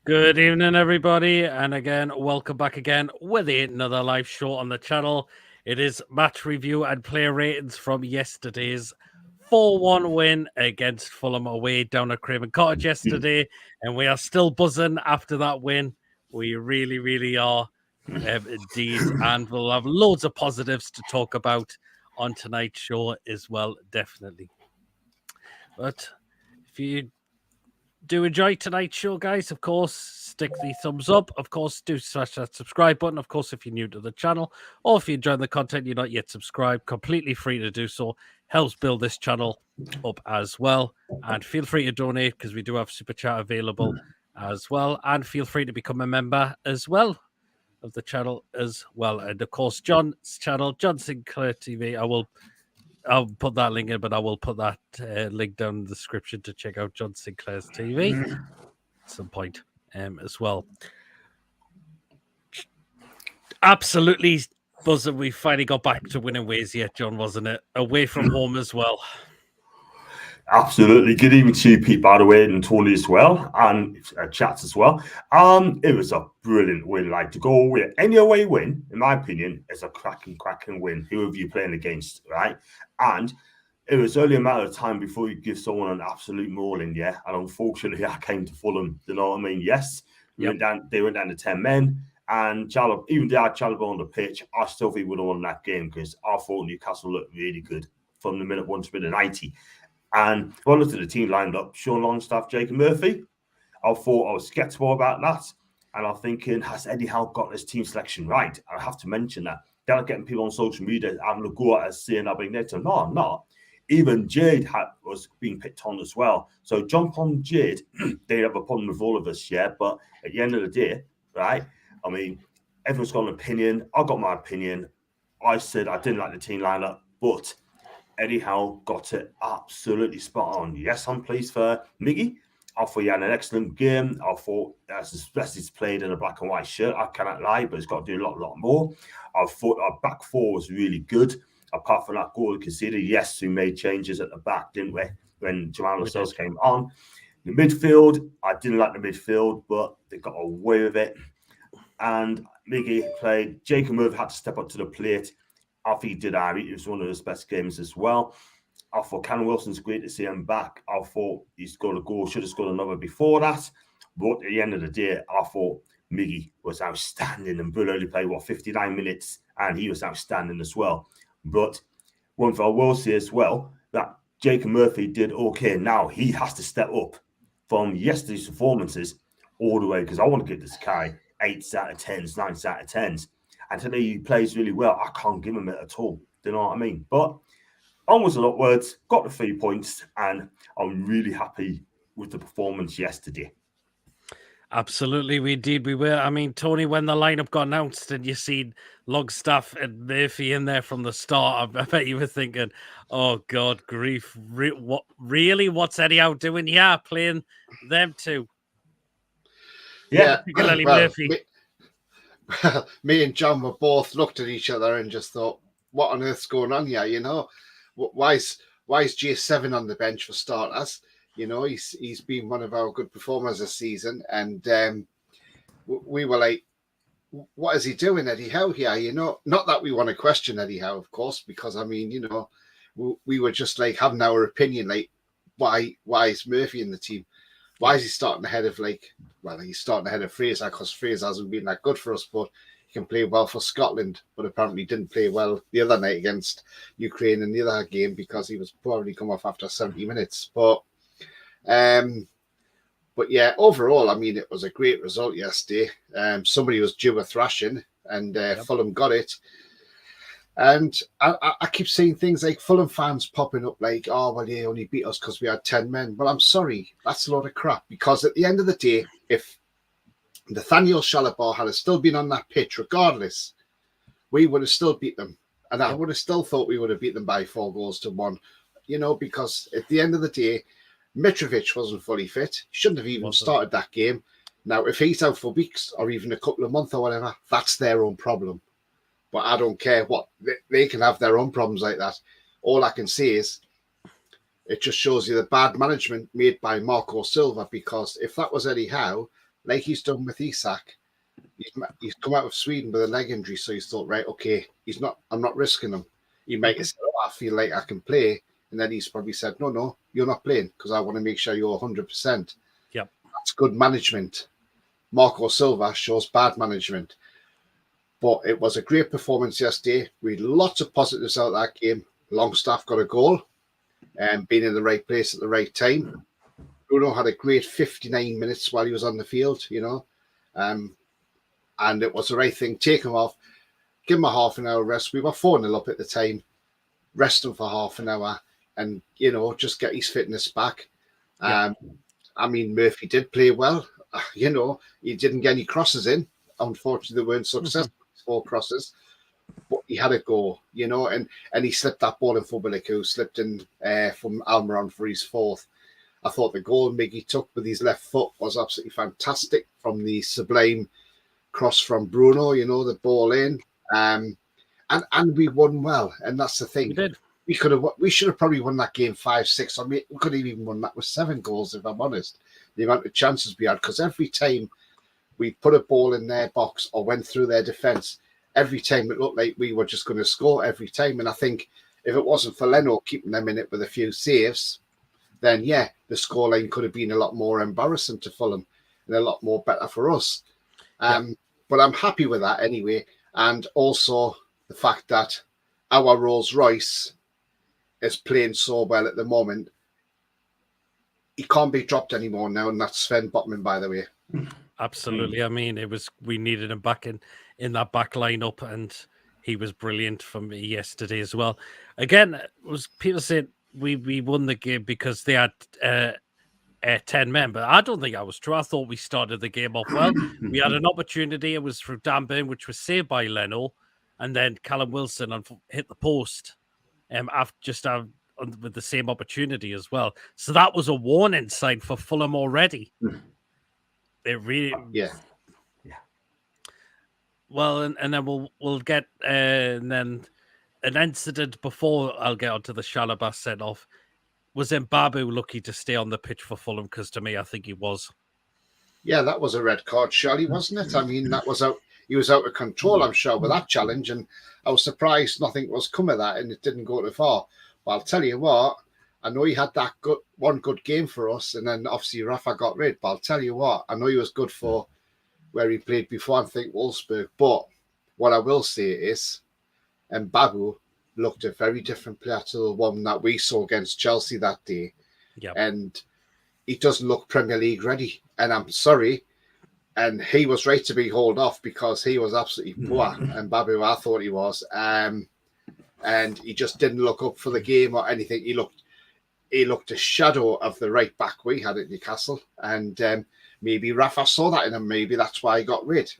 Good evening, everybody, and again, welcome back again with another live show on the channel. It is match review and player ratings from yesterday's 4-1 win against Fulham away down at Craven Cottage yesterday, and we are still buzzing after that win. We really are, indeed, and we'll have loads of positives to talk about on tonight's show as well, definitely. But if you do enjoy tonight's show, guys, of course, stick the thumbs up. Of course, do smash that subscribe button. Of course, if you're new to the channel or if you're enjoying the content, you're not yet subscribed, completely free to do so. Helps build this channel up as well. And feel free to donate because we do have Super Chat available as well. And feel free to become a member as well of the channel as well. And of course, John's channel, John Sinclair TV, I'll put that link in, but I will put that link down in the description to check out John Sinclair's TV at some point as well. Absolutely buzzing. We finally got back to winning ways yet, John, wasn't it? Away from home as well. Absolutely. Good evening to you, Pete, by the way, and Tony as well, and chats as well. It was a brilliant win. Like, to go with any away win, in my opinion, is a cracking win, whoever you're playing against, right? And it was only a matter of time before you give someone an absolute mauling, yeah? And unfortunately, I came to Fulham, you know what I mean? Yes, they went down to 10 men, and even though I had Chalobah on the pitch, I still think we would have won that game because I thought Newcastle looked really good from the minute 1 to minute 90. And when I looked at the team lined up, Sean Longstaff, Jacob Murphy, I thought I was skeptical about that. And I'm thinking, has Eddie Howe got this team selection right? I have to mention that. They're not getting people on social media having a go at us saying I've been there. No, I'm not. Even Jade was being picked on as well. So jump on Jade. They have a problem with all of us, yeah. But at the end of the day, right, I mean, everyone's got an opinion. I got my opinion. I said I didn't like the team lineup, but Eddie Howe got it absolutely spot on. Yes, I'm pleased for Miggy. I thought he had an excellent game. I thought that's as best he's played in a black and white shirt. I cannot lie, but he's got to do a lot more. I thought our back four was really good. Apart from that goal conceded, yes, we made changes at the back, didn't we? When Jamal Lascelles came on. The midfield, I didn't like the midfield, but they got away with it. And Miggy played. Jacob Murphy had to step up to the plate. I think he did. It was one of his best games as well. I thought Callum Wilson's great to see him back. I thought he scored a goal, should have scored another before that. But at the end of the day, I thought Miggy was outstanding, and Bruno only played, 59 minutes, and he was outstanding as well. But one thing I will say as well, that Jacob Murphy did okay. Now he has to step up from yesterday's performances all the way, because I want to give this guy 8s out of 10s, 9s out of 10s. And today he plays really well. I can't give him it at all. Do you know what I mean? But onwards and upwards, got the 3 points, and I'm really happy with the performance yesterday. Absolutely, we were. I mean, Tony, when the lineup got announced and you seen Longstaff and Murphy in there from the start, I bet you were thinking, "Oh God, grief! What really? What's Eddie Howe doing? Yeah, playing them two." Yeah, particularly Murphy. Me and John were both looked at each other and just thought, "What on earth's going on here?" You know, why is J7 on the bench for starters? You know, he's been one of our good performers this season, and we were like, "What is he doing, Eddie Howe here?" You know, not that we want to question Eddie Howe, of course, because I mean, you know, we were just like having our opinion, like, why is Murphy in the team? Why is he starting ahead of he's starting ahead of Fraser, because Fraser hasn't been that good for us, but he can play well for Scotland, but apparently didn't play well the other night against Ukraine in the other game because he was probably come off after 70 minutes. But yeah, overall, I mean, it was a great result yesterday. Somebody was due a thrashing, and Fulham got it. And I keep seeing things like Fulham fans popping up like, "Oh, well, they only beat us because we had 10 men. Well, I'm sorry, that's a load of crap. Because at the end of the day, if Nathaniel Chalobah had still been on that pitch, regardless, we would have still beat them. And I would have still thought we would have beat them by 4-1. You know, because at the end of the day, Mitrovic wasn't fully fit. He shouldn't have even started that game. Now, if he's out for weeks or even a couple of months or whatever, that's their own problem. But I don't care what. They can have their own problems like that. All I can say is it just shows you the bad management made by Marco Silva, because if that was Eddie Howe, like he's done with Isak. He's come out of Sweden with a leg injury, so he's thought, right, okay, I'm not risking him. He might have said, I feel like I can play, and then he's probably said, no, you're not playing because I want to make sure you're 100%. Yep, that's good management. Marco Silva shows bad management, but it was a great performance yesterday. We had lots of positives out of that game. Longstaff got a goal, and being in the right place at the right time. Bruno had a great 59 minutes while he was on the field, and it was the right thing. Take him off, give him a half an hour rest. We were 4-0 up at the time. Rest him for half an hour and, just get his fitness back. Yeah. I mean, Murphy did play well. He didn't get any crosses in. Unfortunately, they weren't successful. 4 crosses. But he had a go, and he slipped that ball in for Willick, who slipped in from Almiron for his 4th. I thought the goal Miggy took with his left foot was absolutely fantastic from the sublime cross from Bruno, the ball in. And we won well. And that's the thing. we did. We should have probably won that game 5-6. I mean, we could have even won that with 7 goals, if I'm honest. The amount of chances we had, because every time we put a ball in their box or went through their defence, every time it looked like we were just going to score every time. And I think if it wasn't for Leno keeping them in it with a few saves, then the scoreline could have been a lot more embarrassing to Fulham and a lot more better for us. But I'm happy with that anyway. And also the fact that our Rolls Royce is playing so well at the moment. He can't be dropped anymore now, and that's Sven Botman, by the way. Absolutely. I mean, we needed him back in that back lineup, and he was brilliant for me yesterday as well. Again, people said we won the game because they had 10 men, but I don't think that was true. I thought we started the game off well. We had an opportunity. It was from Dan Burn, which was saved by Leno, and then Callum Wilson hit the post with the same opportunity as well. So that was a warning sign for Fulham already. It really, yeah. Well, and then we'll get and then an incident before I'll get onto the Shalabah set off. Was Mbabu lucky to stay on the pitch for Fulham? Because to me, I think he was. Yeah, that was a red card, surely, wasn't it? I mean, that was out. He was out of control, I'm sure, with that challenge, and I was surprised nothing was come of that, and it didn't go too far. But I'll tell you what, I know he had that one good game for us, and then obviously Rafa got rid. But I'll tell you what, I know he was good for where he played before, I think Wolfsburg. But what I will say is, Mbabu looked a very different player to the one that we saw against Chelsea that day. Yep. And he doesn't look Premier League ready. And I'm sorry. And he was right to be hauled off because he was absolutely poor. Mbabu, I thought he was. And he just didn't look up for the game or anything. He looked a shadow of the right back we had at Newcastle. And maybe Rafa saw that in him. Maybe that's why he got rid.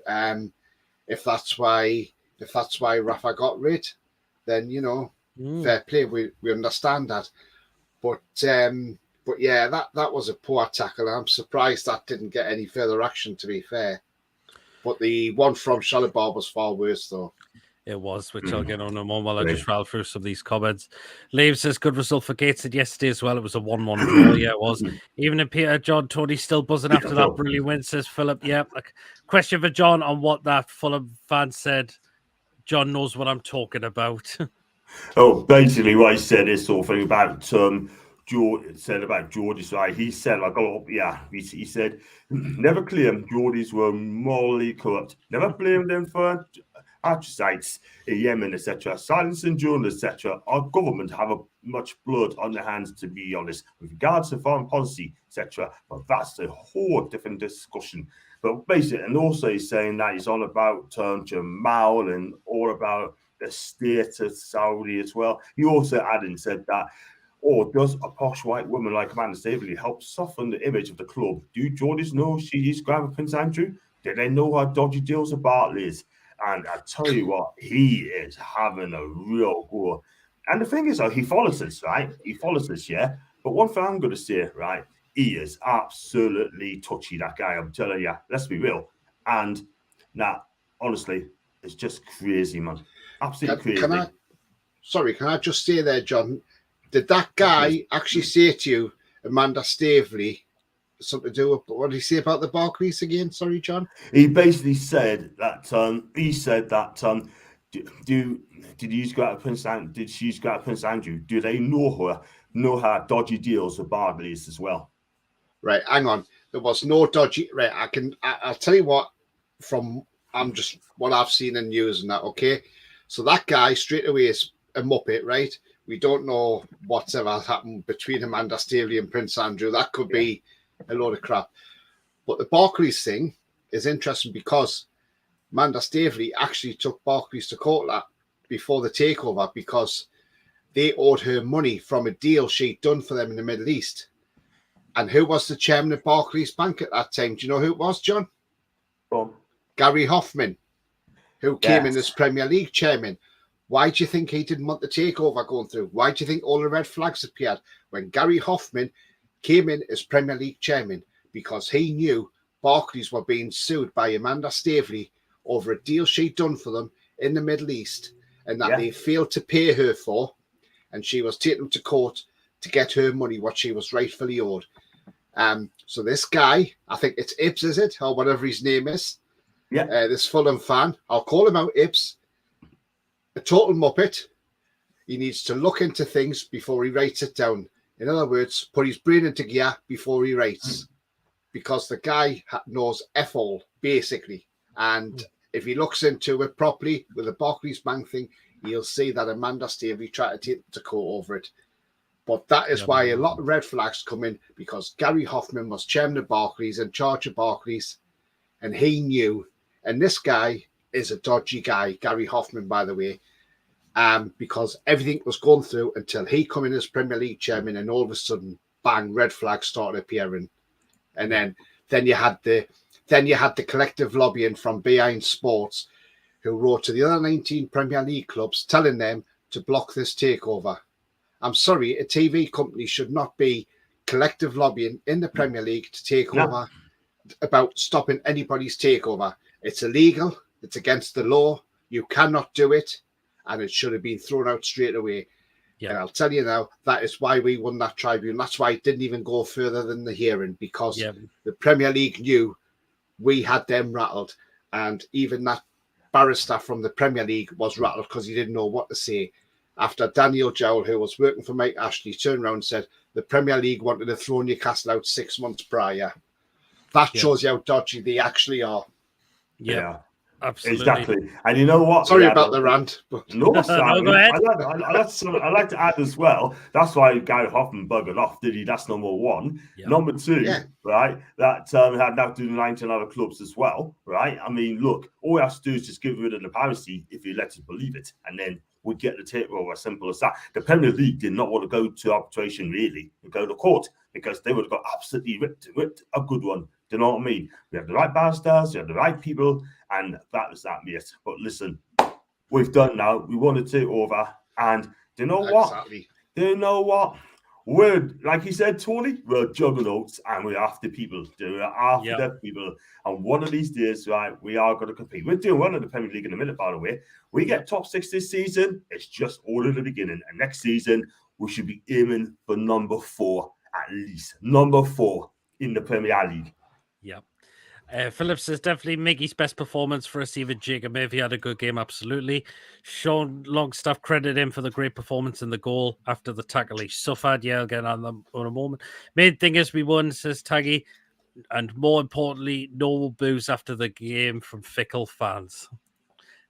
If that's why Rafa got rid, then fair play. We understand that. But yeah, that was a poor tackle. I'm surprised that didn't get any further action, to be fair. But the one from Shalabah was far worse, though. It was, which I'll get on in a moment while I just rattle through some of these comments. Liam says, good result for Gateshead yesterday as well. It was a 1-1 draw. Yeah, it was. Even in Peter, John, Tony still buzzing after that brilliant win, says Philip. Yeah. Question for John on what that Fulham fan said. John knows what I'm talking about. Basically what he said is sort of thing about Geordie's, right? He said, he said, never claim Geordies were morally corrupt. Never blame them for atrocities in Yemen, etc. Silencing journalists, etc. Our government have much blood on their hands, to be honest, with regards to foreign policy, etc. But that's a whole different discussion. But basically, and also he's saying that he's on about Jamal and all about the state of Saudi as well. He also added and said that, does a posh white woman like Amanda Staveley help soften the image of the club? Do Geordies know she is Grandma Prince Andrew? Do they know her dodgy deals with Barclays? And I tell you what, he is having a real go. And the thing is, he follows us, right? He follows us, yeah? But one thing I'm going to say, right? He is absolutely touchy, that guy. I'm telling you, let's be real. And now, honestly, it's just crazy, man. Absolutely crazy. Can I just say there, John, did that guy actually say to you, Amanda Staveley something to do with what did he say about the Barclays again? Sorry, John. He basically said that did you go out of Prince Andrew? Did she go out of Prince Andrew? Do they know her dodgy deals with Barclays as well? Right, hang on. There was no dodgy. Right, I'll tell you what. From just what I've seen in news and that. Okay, so that guy straight away is a muppet, right? We don't know what's ever happened between Amanda Staveley and Prince Andrew. That could be a load of crap. But the Barclays thing is interesting because Amanda Staveley actually took Barclays to court before the takeover because they owed her money from a deal she'd done for them in the Middle East. And who was the chairman of Barclays Bank at that time? Do you know who it was, John? Gary Hoffman, who came in as Premier League chairman. Why do you think he didn't want the takeover going through? Why do you think all the red flags appeared when Gary Hoffman came in as Premier League chairman? Because he knew Barclays were being sued by Amanda Staveley over a deal she'd done for them in the Middle East and that they failed to pay her for, and she was taken to court to get her money, what she was rightfully owed. So this guy, I think it's Ibs, is it? Or whatever his name is. Yeah. This Fulham fan, I'll call him out, Ibs. A total muppet. He needs to look into things before he writes it down. In other words, put his brain into gear before he writes. Because the guy knows F all, basically. And if he looks into it properly with the Barclays Bank thing, he'll see that Amanda Staveley tried to take the court over it. But that is why a lot of red flags come in, because Gary Hoffman was chairman of Barclays, in charge of Barclays, and he knew. And this guy is a dodgy guy, Gary Hoffman, by the way, because everything was going through until he come in as Premier League chairman, and all of a sudden, bang, red flags started appearing. And then you had the collective lobbying from beIN Sports, who wrote to the other 19 Premier League clubs telling them to block this takeover. I'm sorry, a TV company should not be collective lobbying in the Premier League to take over about stopping anybody's takeover. It's illegal. It's against the law. You cannot do it. And it should have been thrown out straight away. Yeah. And I'll tell you now, that is why we won that tribunal. That's why it didn't even go further than the hearing, because the Premier League knew we had them rattled. And even that barrister from the Premier League was rattled because he didn't know what to say. After Daniel Jowl, who was working for Mike Ashley, turned around and said the Premier League wanted to throw Newcastle out 6 months prior. That shows you how dodgy they actually are. Yeah, absolutely. Exactly. And you know what? Sorry about the rant. But... No, Sam, go ahead. I like to add as well. That's why Gary Hoffman buggered off, did he? That's number one. Yeah. Number two, right, that had now to do 19 other clubs as well, right? I mean, look, all we have to do is just give rid of the piracy if you let us believe it, and then we get the takeover, as simple as that. The Premier League did not want to go to arbitration, really, and go to court, because they would have got absolutely ripped a good one. Do you know what I mean? We have the right barristers, we have the right people, and that was that, mate. But listen, we've done now. We want to take over, and do you know what? Do you know what? We're, like you said, Tony, we're juggernauts, and we're after people. We're after the people. And one of these days, right, we are going to compete. We're doing well in the Premier League in a minute, by the way. We get top 6 this season. It's just all in the beginning. And next season, we should be aiming for number 4, at least. Number 4 in the Premier League. Yeah. Phillips is definitely Miggy's best performance for us. Even Jacob Murphy had a good game, absolutely. Sean Longstaff credited him for the great performance in the goal after the tackle he suffered. Yeah, I'll get on them in a moment. Main thing is we won, says Taggy, and more importantly, no boos after the game from fickle fans.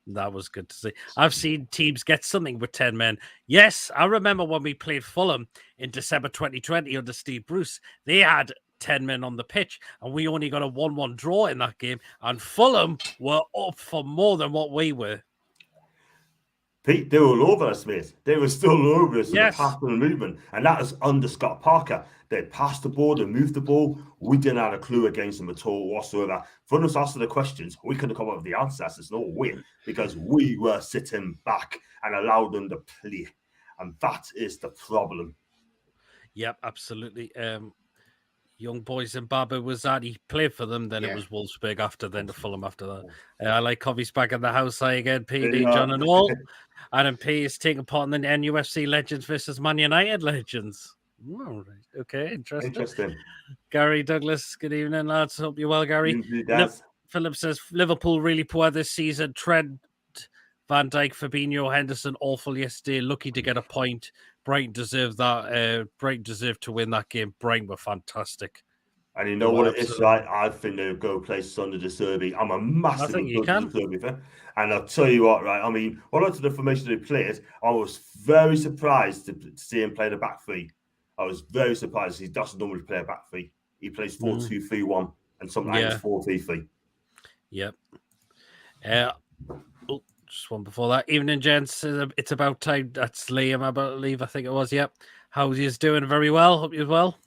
That was good to see. I've seen teams get something with 10 men. Yes, I remember when we played Fulham in December 2020 under Steve Bruce. They had 10 men on the pitch, and we only got a 1-1 draw in that game, and Fulham were up for more than what we were. Pete, they were all over us, mate. They were still all over us in the pass and movement, and that was under Scott Parker. They passed the ball, they moved the ball. We didn't have a clue against them at all whatsoever. For us asking the questions, we couldn't come up with the answers. There's no way, because we were sitting back and allowed them to play, and that is the problem. Yep, absolutely. Young Boys Zimbabwe was that. He played for them, then it was Wolfsburg after, then to Fulham after that. I like Covey's back in the house again, PD, John and all. Adam P is taking part in the NUFC Legends versus Man United Legends. Oh, right. Okay, Interesting. Gary Douglas, good evening, lads. Hope you're well, Gary. Usually does. Philip says Liverpool really poor this season. Trent, Van Dijk, Fabinho, Henderson, awful yesterday. Lucky to get a point. Brighton deserved that. Brighton deserved to win that game. Brighton were fantastic. And you know what it is, right? I think they'll go places under the Derby. I'm a massive think you under the Derby fan. And I'll tell you what, right? I mean, when I looked at the formation of the players, I was very surprised to see him play the back three. I was very surprised. He doesn't normally play a back three. He plays 4-2-3-1 and sometimes 4-3-3. Yep. Just one before that. Evening, gents. It's about time. That's Liam, I believe. I think it was. Yep. How's you doing? Very well. Hope you're well.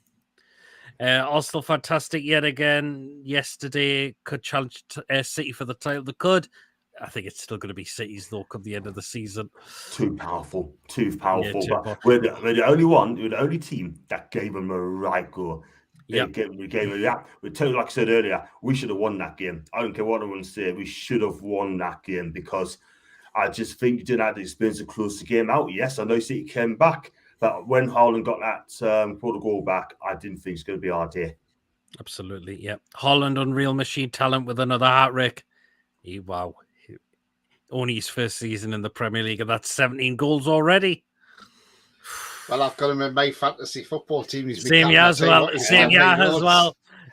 Arsenal fantastic yet again. Yesterday could challenge City for the title. They could. I think it's still going to be City's though come the end of the season. Too powerful. Too powerful. Yeah, but we're the only one, we're the only team that gave them a right go. We gave them that. Like I said earlier, we should have won that game. I don't care what everyone say. We should have won that game because I just think you didn't have the experience to close the game out. Yes, I know City came back. But when Haaland got that brought the goal back, I didn't think it's going to be our day. Absolutely, yeah. Haaland, unreal machine talent with another hat-trick. Wow. Only his first season in the Premier League, and that's 17 goals already. Well, I've got him in my fantasy football team. Same year as well.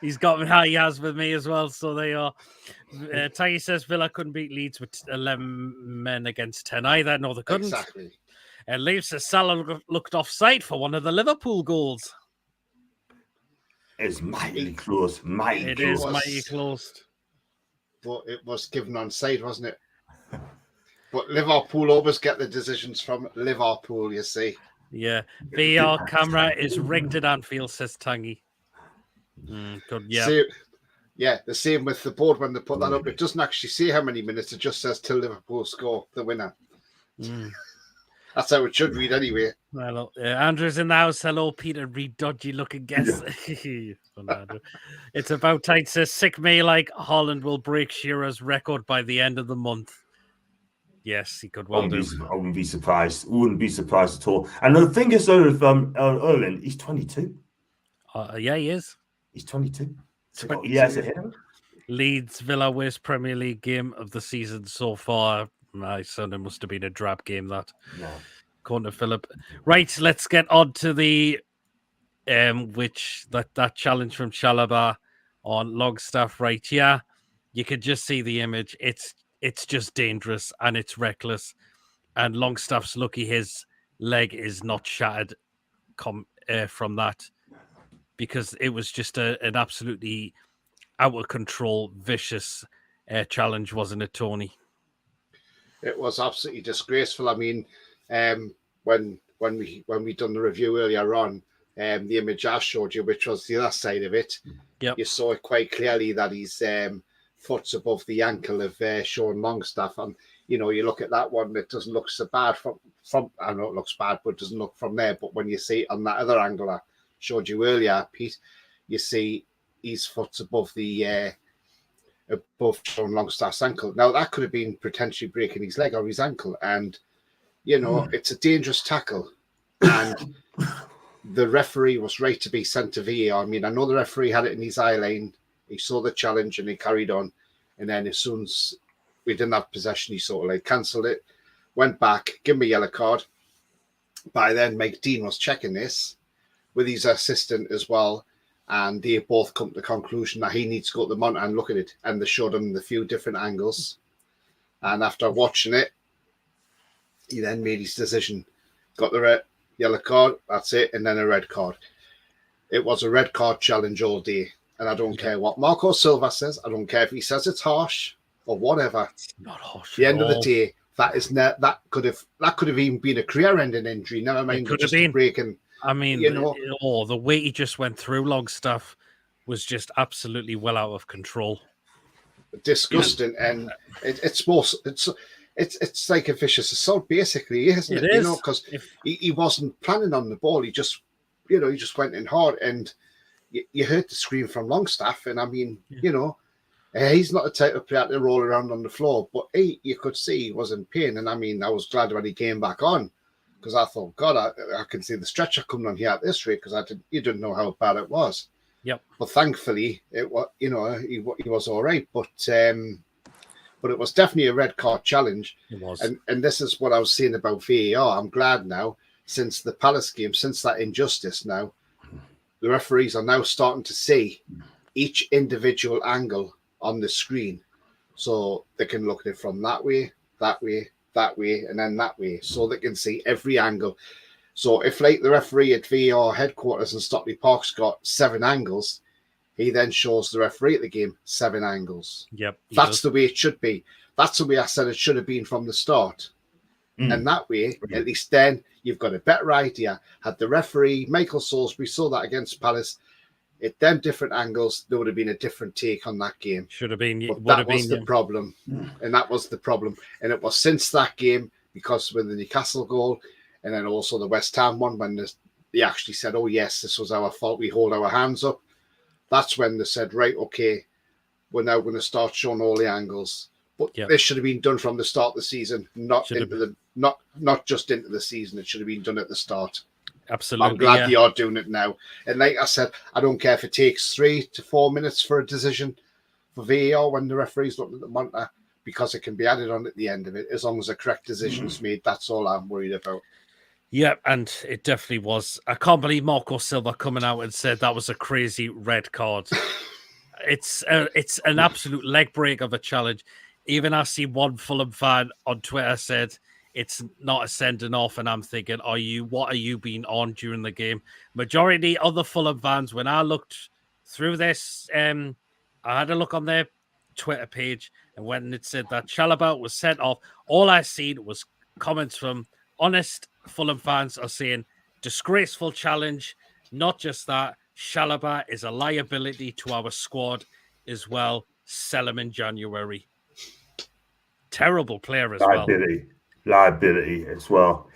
He's got me how he has with me as well. So they are. Taggy says Villa couldn't beat Leeds with 11 men against 10 either. No, they couldn't. Exactly. And Leeds says Salah looked offside for one of the Liverpool goals. It's mighty close. It is mighty close. But it was given onside, wasn't it? But Liverpool always get the decisions from Liverpool, you see. Yeah. VR camera is rigged at Anfield, says Tangy. Good, yeah. The same with the board when they put that up. It doesn't actually say how many minutes. It just says till Liverpool score the winner. That's how it should read anyway. Well, Andrew's in the house. Hello, Peter. Reed dodgy looking guess. It's about time. Says sick May like Holland will break Shearer's record by the end of the month. Yes, he could well do. I wouldn't be surprised. Wouldn't be surprised at all. And the thing is, though, with Erling, he's 22. Yeah, he is. He's 22. Yes, Leeds Villa worst Premier League game of the season so far. My son, it must have been a drab game that. No. According to Philip. Right, let's get on to the that challenge from Chalobah on Longstaff. Right, yeah, you could just see the image. It's just dangerous and it's reckless. And Longstaff's lucky his leg is not shattered from that, because it was just an absolutely out of control, vicious challenge, wasn't it, Tony? It was absolutely disgraceful. I mean, when we done the review earlier on, the image I showed you, which was the other side of it, you saw it quite clearly that his foot's above the ankle of Sean Longstaff, and you look at that one, it doesn't look so bad from. I know it looks bad, but it doesn't look from there. But when you see it on that other angle I showed you earlier, Pete, you see his foot's above Sean Longstaff's ankle. Now that could have been potentially breaking his leg or his ankle, and it's a dangerous tackle, and the referee was right to be sent to VAR. I mean, I know the referee had it in his eye line. He saw the challenge and he carried on, and then as soon as we didn't have possession, he sort of like cancelled it, went back, give me a yellow card. By then, Mike Dean was checking this with his assistant as well, and they both come to the conclusion that he needs to go to the monitor and look at it, and they showed him the few different angles. And after watching it, he then made his decision, got the red yellow card, that's it, and then a red card. It was a red card challenge all day, and I don't care what Marco Silva says. I don't care if he says it's harsh or whatever. It's not harsh. At the end of the day, that could have even been a career-ending injury. Never mind just breaking. I mean, the way he just went through Longstaff was just absolutely well out of control. Disgusting, and it's like a vicious assault, basically, isn't it? It is. Because he wasn't planning on the ball. He just went in hard, and you heard the scream from Longstaff, and I mean, he's not the type of player to roll around on the floor, but you could see he was in pain, and I mean, I was glad when he came back on, because I thought, God, I can see the stretcher coming on here at this rate because you didn't know how bad it was. Yep. But thankfully, it was, you know, he was all right. But it was definitely a red card challenge. It was. And this is what I was saying about VAR. I'm glad now, since the Palace game, since that injustice now, the referees are now starting to see each individual angle on the screen. So they can look at it from that way, and then that way. So they can see every angle. So if, like, the referee at VAR headquarters in Stockley Park's got 7 angles, he then shows the referee at the game 7 angles. Yep. That's the way it should be. That's the way I said it should have been from the start. And that way, at least then, you've got a better idea. Had the referee, Michael Salisbury, saw that against Palace, at them different angles, there would have been a different take on that game. Should have been. But that was the problem. And that was the problem. And it was since that game, because with the Newcastle goal, and then also the West Ham one, when they actually said, oh, yes, this was our fault, we hold our hands up. That's when they said, right, okay, we're now going to start showing all the angles. But this should have been done from the start of the season, not just into the season. It should have been done at the start. Absolutely. I'm glad they are doing it now. And like I said, I don't care if it takes 3 to 4 minutes for a decision for VAR when the referee's looking at the monitor, because it can be added on at the end of it. As long as a correct decision is made, that's all I'm worried about. Yeah, and it definitely was. I can't believe Marco Silva coming out and said that was a crazy red card. It's an absolute leg break of a challenge. Even I see one Fulham fan on Twitter said it's not a sending off, and I'm thinking, what are you being on during the game? Majority of the Fulham fans, when I looked through this, I had a look on their Twitter page, and when it said that Chalobah was sent off, all I seen was comments from honest Fulham fans are saying disgraceful challenge. Not just that, Chalobah is a liability to our squad as well. Sell him in January. Terrible player as liability as well.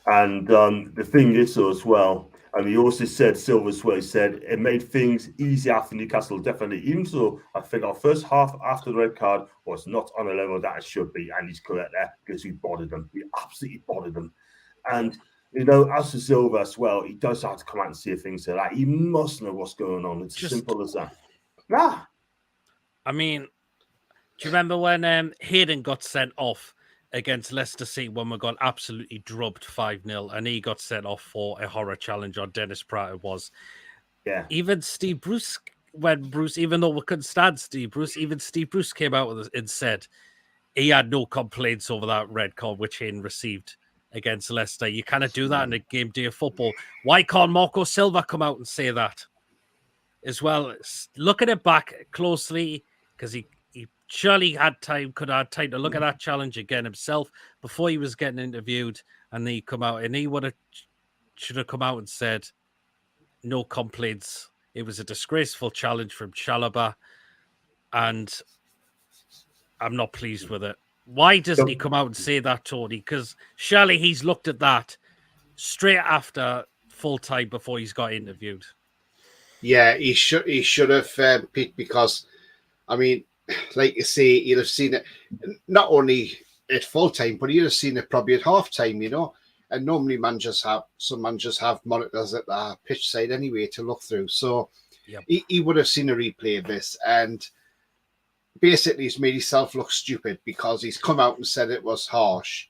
And the thing is, though, as well, and he also said, Silva as well, he said it made things easier for Newcastle, definitely. Even so, I think our first half after the red card was not on a level that it should be, and he's correct there, because we bothered them. We absolutely bothered them. And, you know, as for Silva as well, he does have to come out and say things like that. He must know what's going on. It's as simple as that. I mean, do you remember when Hayden got sent off against Leicester City when we got absolutely drubbed 5-0, and he got sent off for a horror challenge on Dennis Pratt? It was. Yeah. Even Steve Bruce, even though we couldn't stand Steve Bruce, even Steve Bruce came out with it and said he had no complaints over that red card which Hayden received against Leicester. You cannot do that in a game day of football. Why can't Marco Silva come out and say that as well? Look at it back closely, because he surely could have time to look at that challenge again himself before he was getting interviewed, and he come out and he should have come out and said no complaints. It was a disgraceful challenge from Chalobah, and I'm not pleased with it. Why doesn't he come out and say that, Tony? Because surely he's looked at that straight after full time before he's got interviewed. Yeah, he should have, Pete, because I mean, like you say, you'd have seen it not only at full time, but you'd have seen it probably at half time, you know. And normally some managers have monitors at the pitch side anyway to look through. So he would have seen a replay of this, and basically he's made himself look stupid because he's come out and said it was harsh.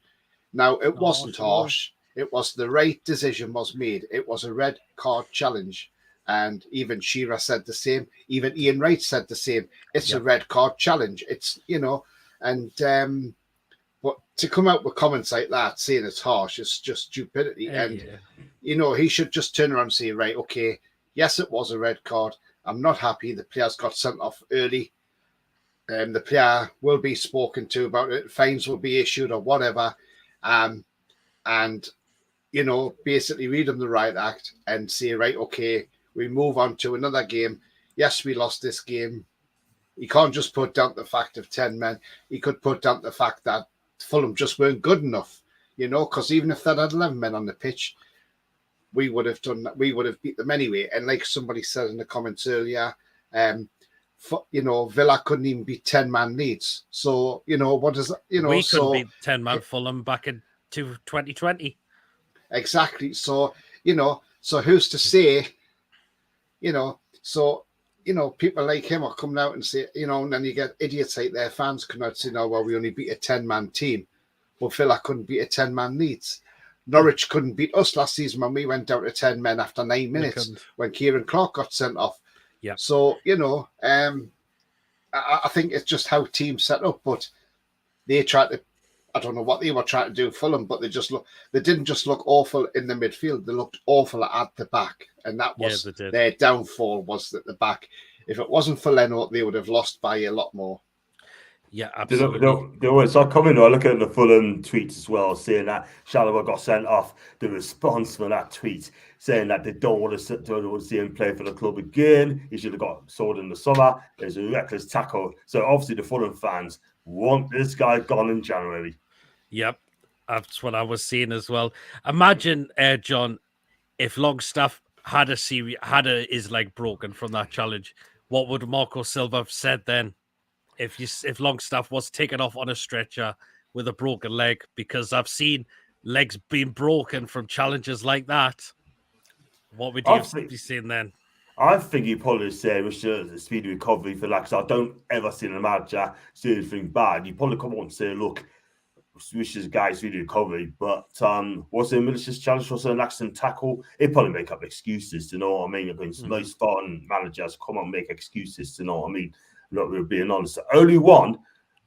Now, it wasn't harsh. It was the right decision was made. It was a red card challenge. And even Shearer said the same. Even Ian Wright said the same. It's a red card challenge. It's, you know, and but to come out with comments like that saying it's harsh, it's just stupidity. You know, he should just turn around and say, right, okay, yes, it was a red card. I'm not happy the players got sent off early. The player will be spoken to about it. Fines will be issued or whatever. And, you know, basically read them the right act and say, right, okay, we move on to another game. Yes, we lost this game. He can't just put down the fact of 10 men. He could put down the fact that Fulham just weren't good enough, you know, because even if they had 11 men on the pitch, we would have done that. We would have beat them anyway. And like somebody said in the comments earlier, you know, Villa couldn't even beat 10-man leads. So, you know, what is that? You know, we couldn't beat 10-man Fulham back in 2020. exactly. So, so who's to say, so, people like him are coming out and say, and then you get idiots like their fans come out and say, no, well, we only beat a 10-man team. Well, Villa couldn't beat a 10-man Leeds. Norwich couldn't beat us last season when we went down to 10 men after 9 minutes when Kieran Clark got sent off. Yeah. So, I think it's just how teams set up, but they tried to, I don't know what they were trying to do, Fulham, but they didn't just look awful in the midfield, they looked awful at the back. And that was their downfall, was at the back. If it wasn't for Leno, they would have lost by a lot more. Yeah, absolutely. They always start coming. I look at the Fulham tweets as well, saying that Shallow got sent off. The response for that tweet saying that they don't want to see him play for the club again. He should have got sold in the summer. There's a reckless tackle. So obviously the Fulham fans want this guy gone in January. Yep, that's what I was seeing as well. Imagine, John, if Longstaff had his leg broken from that challenge. What would Marco Silva have said then? If Longstaff was taken off on a stretcher with a broken leg, because I've seen legs being broken from challenges like that. What would you be saying then? I think he probably say wish a speedy recovery for that, because I don't ever see a manager say anything bad. You probably come on and say, look, wish this guy speedy recovery, but was it a malicious challenge, was it an accident tackle? He'd probably make up excuses, you know what I mean? Against most foreign managers come on and make excuses, you know what I mean? Not really being honest. The only one,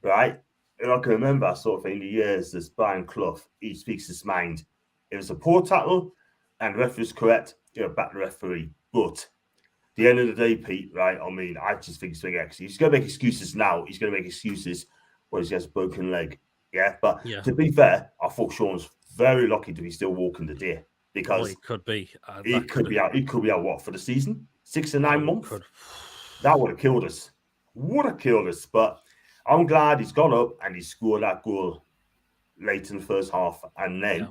right? If I can remember, sort of in the years, there's Brian Clough. He speaks his mind. It was a poor tackle, and the referee's correct. You're a back referee. But at the end of the day, Pete, right? I mean, I just think he's going to make excuses now. He's going to make excuses when he has a broken leg. Yeah, but to be fair, I thought Sean's very lucky to be still walking the day, because he could be. He could be out. He could be out what for the season? 6 to 9 months. That would have killed us. But I'm glad he's gone up and he scored that goal late in the first half. And then,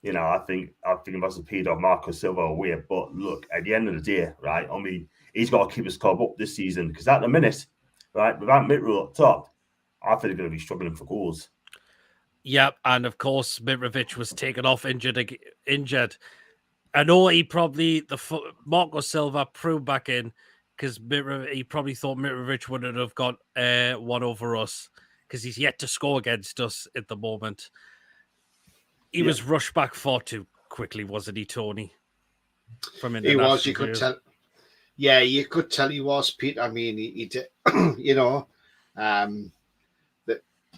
I think it must have peed off Marco Silva away. But look, at the end of the day, right, I mean, he's got to keep his club up this season, because at the minute, right, without Mitrovic up top, I think they're going to be struggling for goals. Yep, and of course, Mitrovic was taken off injured. I know Marco Silva proved back in, because he probably thought Mitrovic wouldn't have got one over us, because he's yet to score against us at the moment. He was rushed back far too quickly, wasn't he, Tony? From he was. You could tell. Yeah, you could tell he was, Pete. I mean, he did.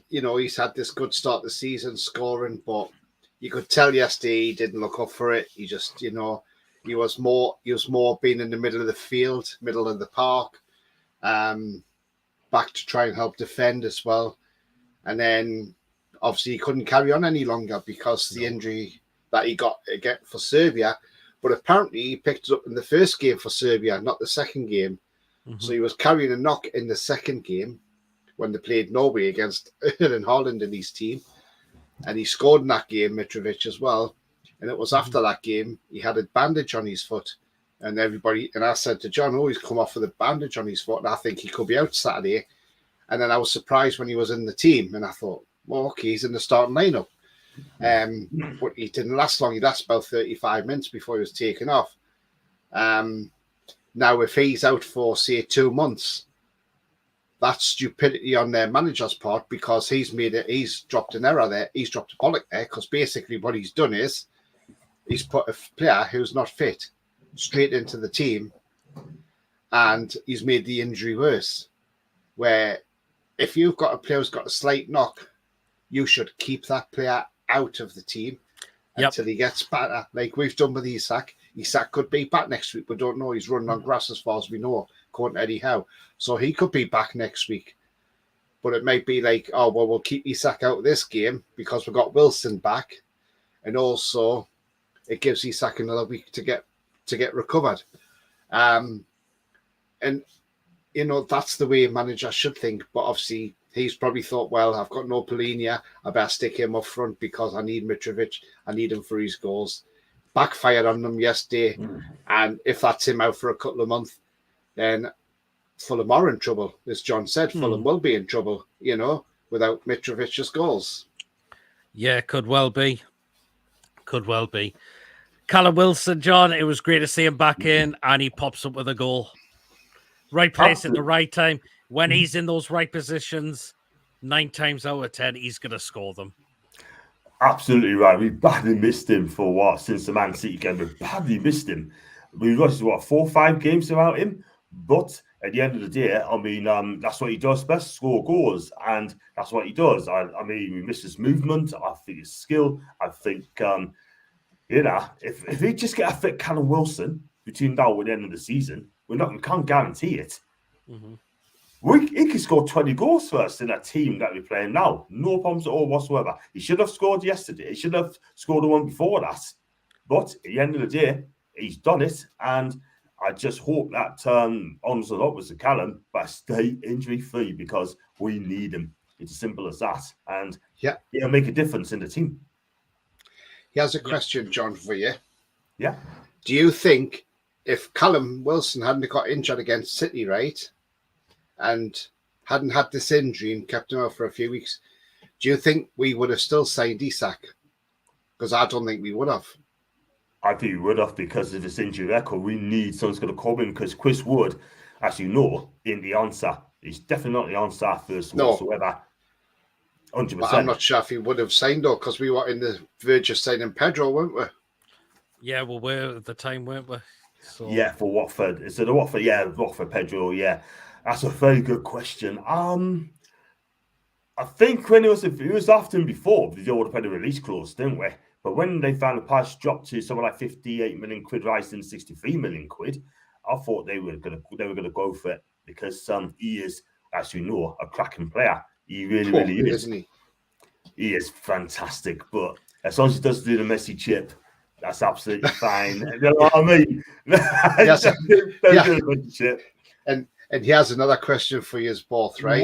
He's had this good start to the season scoring, but you could tell yesterday he didn't look up for it. He just, he was more being in the middle of the field, middle of the park, back to try and help defend as well. And then obviously he couldn't carry on any longer because the injury that he got again for Serbia. But apparently he picked it up in the first game for Serbia, not the second game. Mm-hmm. So he was carrying a knock in the second game when they played Norway against Erling Haaland in his team. And he scored in that game, Mitrovic, as well. And it was after that game, he had a bandage on his foot. And I said to John, he's come off with a bandage on his foot, and I think he could be out Saturday. And then I was surprised when he was in the team, and I thought, well, okay, he's in the starting lineup. But he didn't last long. He lasted about 35 minutes before he was taken off. Now, if he's out for, say, 2 months, that's stupidity on their manager's part, because he's dropped an error there. He's dropped a bollock there, because basically what he's done is he's put a player who's not fit straight into the team, and he's made the injury worse. Where if you've got a player who's got a slight knock, you should keep that player out of the team until he gets better, like we've done with Isak. Isak could be back next week. We don't know. He's running on grass as far as we know, according to Eddie Howe. So he could be back next week. But it might be like, we'll keep Isak out of this game because we've got Wilson back. And also it gives Isak another week to get recovered. And, that's the way a manager should think. But obviously he's probably thought, well, I've got no Polina. I better stick him up front because I need Mitrovic. I need him for his goals. Backfired on them yesterday. And if that's him out for a couple of months, then Fulham are in trouble. As John said, Fulham will be in trouble, without Mitrovic's goals. Yeah, could well be. Could well be. Callum Wilson, John, it was great to see him back in, and he pops up with a goal. Right place at the right time. When he's in those right positions, 9 times out of 10, he's going to score them. Absolutely right. We badly missed him for what? Since the Man City game, we badly missed him. We lost, 4 or 5 games without him? But at the end of the day, I mean, that's what he does best, score goals. And that's what he does. I mean, we missed his movement. I think his skill. I think, if we just get a fit Callum Wilson between now and the end of the season, we can't guarantee it. Mm-hmm. He could score 20 goals for us in that team that we're playing now. No problems at all whatsoever. He should have scored yesterday. He should have scored the one before that. But at the end of the day, he's done it. And I just hope that honors a lot with Callum, but stay injury-free because we need him. It's as simple as that. And he'll make a difference in the team. He has a question, John, for you. Yeah. Do you think if Callum Wilson hadn't got injured against City, right, and hadn't had this injury and kept him out for a few weeks, do you think we would have still signed Isak? Because I don't think we would have. I think we would have because of his injury record. We need someone's going to come in because Chris Wood, as you know, in the answer. He's definitely not the answer first whatsoever. 100%. But I'm not sure if he would have signed though, because we were in the verge of signing Pedro, weren't we? Yeah, well, we were at the time, weren't we? So... Yeah, for Watford. Is it a Watford? Yeah, Watford, Pedro, yeah. That's a very good question. I think when it was after him before, we would have had a release clause, didn't we? But when they found the price dropped to something like 58 million quid, rising 63 million quid, I thought they were gonna go for it because he is, as you know, a cracking player. He really is, isn't he? He is fantastic. But as long as he doesn't do the Messi chip, that's absolutely fine. You know what I mean? Yes. Don't do the Messi chip. And he has another question for you both, right?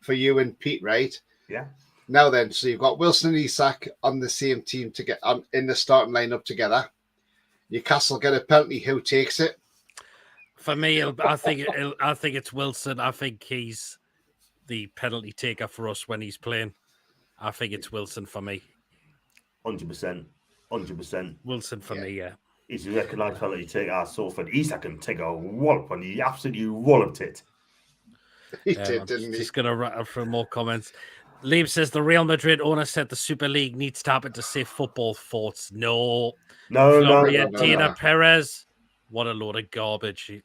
For you and Pete, right? Yeah. Now then, so you've got Wilson and Isak on the same team to get on in the starting lineup together. Newcastle get a penalty. Who takes it? For me, I think it's Wilson. I think he's the penalty taker for us when he's playing. I think it's Wilson for me. 100%. Wilson for me, yeah. He's a recognised penalty taker. So for Isak can take a wallop and he absolutely walloped it. He did, didn't he? Just going to rattle through more comments. Liam says the Real Madrid owner said the Super League needs to happen to save football thoughts. No. Florentino Perez. What a load of garbage.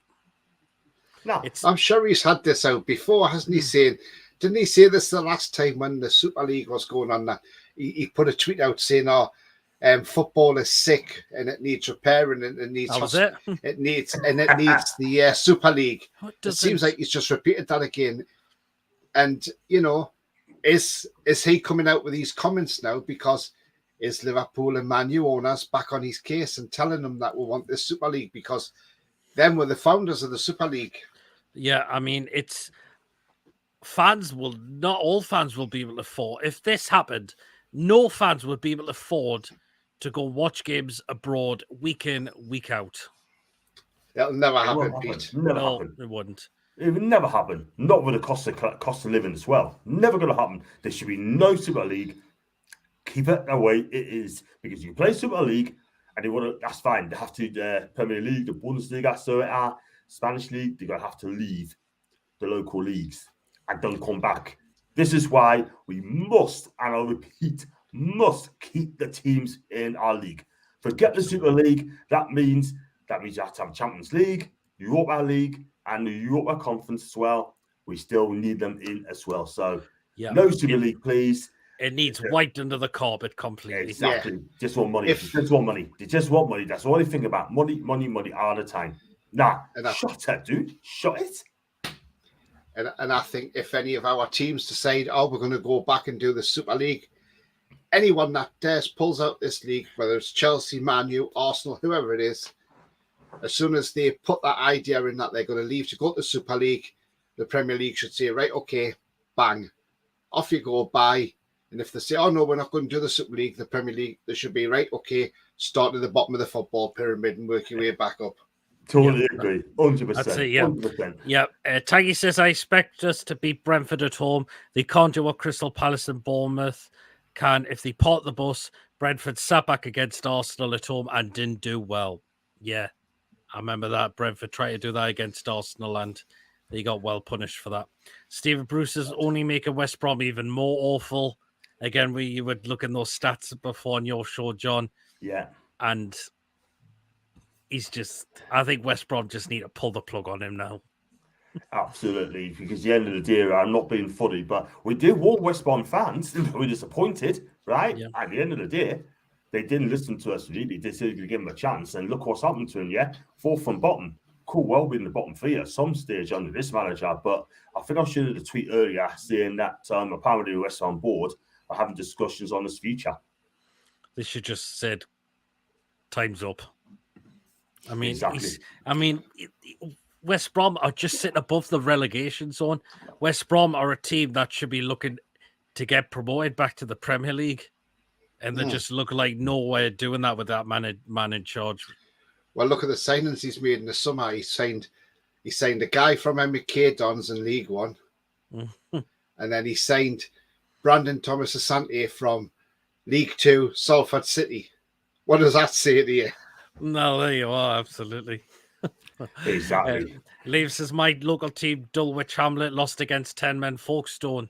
No, I'm sure he's had this out before, hasn't he? Didn't he say this the last time when the Super League was going on? That he put a tweet out saying, football is sick and it needs repairing and it needs it needs the Super League. It seems like he's just repeated that again. And you know, is he coming out with these comments now because is Liverpool and Man U owners back on his case and telling them that we want this Super League because them were the founders of the Super League? Yeah, I mean, it's not all fans will be able to afford. If this happened, no fans would be able to afford to go watch games abroad week in, week out. That'll never happen, Pete. No, it wouldn't. It would never happen. Not with the cost of living as well. Never going to happen. There should be no Super League. Keep it the way it is. Because you play Super League and they want to, that's fine. They have to, Premier League, the Bundesliga, Spanish League, they're going to have to leave the local leagues and don't come back. This is why we must, and I'll repeat, must keep the teams in our league. Forget the Super League. That means you have to have Champions League, Europa League, and the Europa Conference as well. We still need them in as well. So no Super League, please. It needs wiped under the carpet completely. Exactly. Just want money. Just want money. They just want money. That's all they think about. Money all the time. Nah, shut it, dude. Shut it. And I think if any of our teams decide, we're going to go back and do the Super League, anyone that dares pulls out this league, whether it's Chelsea, Man U, Arsenal, whoever it is, as soon as they put that idea in that they're going to leave to go to the Super League, the Premier League should say, right, okay, bang, off you go, bye. And if they say, oh, no, we're not going to do the Super League, the Premier League, they should be, right, okay, start at the bottom of the football pyramid and work your way back up. Totally agree. 100%. That's it, yeah. 100%. Yeah. Taggy says, I expect us to beat Brentford at home. They can't do what Crystal Palace and Bournemouth can. If they part the bus, Brentford sat back against Arsenal at home and didn't do well. Yeah, I remember that. Brentford tried to do that against Arsenal and they got well punished for that. Stephen Bruce is only making West Brom even more awful. Again, you would look in those stats before on your show, John. Yeah. And I think West Brom just need to pull the plug on him now. Absolutely, because at the end of the day, I'm not being funny, but we did warn West Brom fans. We're disappointed, right? Yeah. At the end of the day, they didn't listen to us really. They said to give him a chance, and look what's happened to him. Yeah, fourth from bottom. Cool, well, be in the bottom three at some stage under this manager. But I think I shared a tweet earlier saying that apparently West Ham board are having discussions on his future. They should just said, "Time's up." I mean, exactly. West Brom are just sitting above the relegation zone. West Brom are a team that should be looking to get promoted back to the Premier League. And they just look like nowhere doing that with that man in charge. Well, look at the signings he's made in the summer. He signed a guy from MIGGY'S in League One. And then he signed Brandon Thomas Asante from League Two, Salford City. What does that say to you? No, there you are, absolutely. Exactly. Leaves says my local team, Dulwich Hamlet, lost against 10 men Folkestone.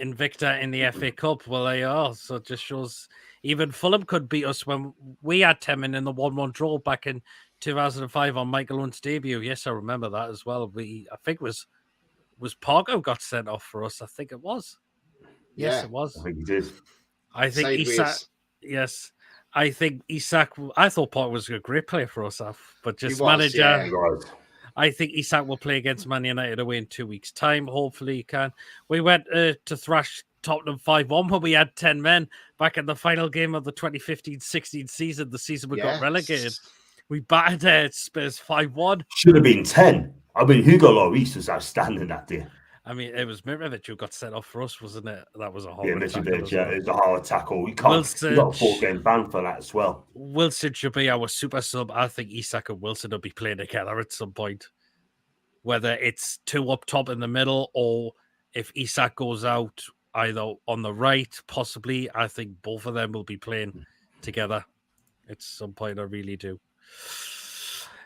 Invicta in the FA Cup. Well, there you are. So it just shows even Fulham could beat us when we had 10 men in the 1-1 draw back in 2005 on Michael Owen's debut. Yes, I remember that as well. I think it was Pargo got sent off for us. I think it was. Yes, it was. I think he did. I think Isak. Yes. I think Isak. I thought Pargo was a great player for us, but just manager. Yeah, right. I think Isak will play against Man United away in 2 weeks' time. Hopefully he can. We went to thrash Tottenham 5-1 when we had 10 men back in the final game of the 2015-16 season, the season we got relegated. We battered Spurs 5-1. Should have been 10. I mean, Hugo Lloris was outstanding that day. I mean, it was Mirovic who got sent off for us, wasn't it? That was a horrible tackle. Yeah, it was a horror tackle. We got a 4-game ban for that as well. Wilson should be our super sub. I think Isak and Wilson will be playing together at some point. Whether it's two up top in the middle or if Isak goes out either on the right, possibly, I think both of them will be playing together at some point. I really do.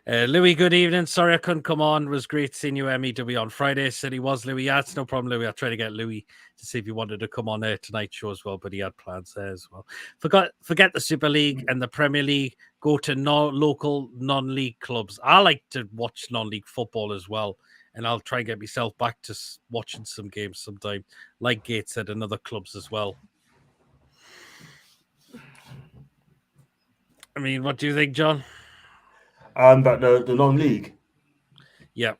Louis, good evening. Sorry I couldn't come on. It was great seeing you, MEW, on Friday. Said he was, Louis. Yeah, it's no problem, Louis. I tried to get Louis to see if he wanted to come on tonight's show as well, but he had plans there as well. Forget the Super League and the Premier League. Go to local non-league clubs. I like to watch non-league football as well, and I'll try and get myself back to watching some games sometime, like Gates said, and other clubs as well. I mean, what do you think, John? But the non-league. Yeah.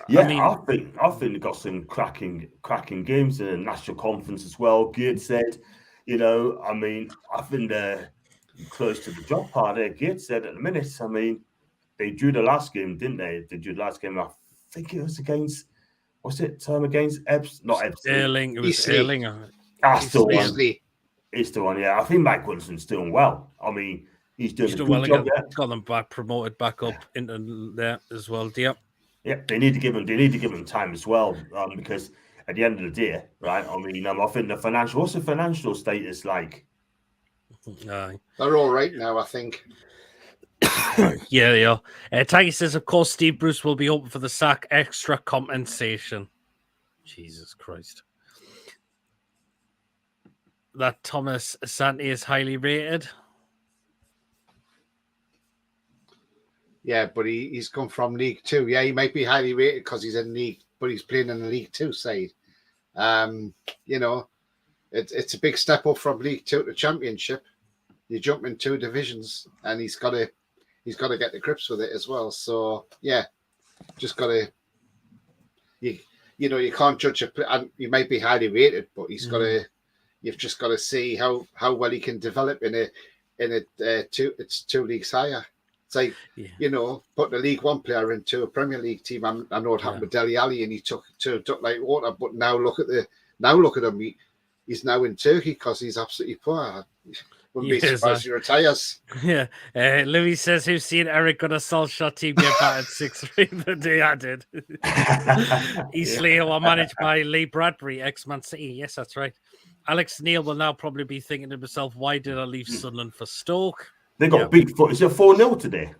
Yeah, I think they got some cracking games in the national conference as well. Gates said, I think they're close to the job part there. Gates said at the minute, I mean, they drew the last game, didn't they? They drew the last game. I think it was against, against Ebbs? Not Ebbs. Erling. It was Erling. That's the one. It's the one, yeah. I think Mike Wilson's doing well. I mean, he's doing a good job. Got them promoted back up into there as well. Yep. Yeah, they need to give him time as well, because at the end of the day, right? I mean, I think what's the financial status like? They're all right now, I think. Yeah, they are. Taggy says, of course, Steve Bruce will be open for the sack. Extra compensation. Jesus Christ. That Thomas Asante is highly rated. Yeah, but he's come from League Two. Yeah, he might be highly rated because he's in League, but he's playing in the League Two side. It's a big step up from League Two to Championship. You jump in 2 divisions, and he's got to get the grips with it as well. So yeah, just got to you can't judge and he might be highly rated, but he's got to. You've just got to see how well he can develop in it's 2 leagues higher. It's like, putting a League One player into a Premier League team. I know it happened with Dele Alli, and he took like water. But now look at him. He's now in Turkey because he's absolutely poor. Wouldn't be surprised he retires. Yeah. Louis says, who's seen Eric got a Solskjaer team get battered 6-3 the day I did. Eastleigh are managed by Lee Bradbury, ex-Man City. Yes, that's right. Alex Neil will now probably be thinking to himself, why did I leave Sunderland for Stoke? They got big foot. Is it 4-0 today? It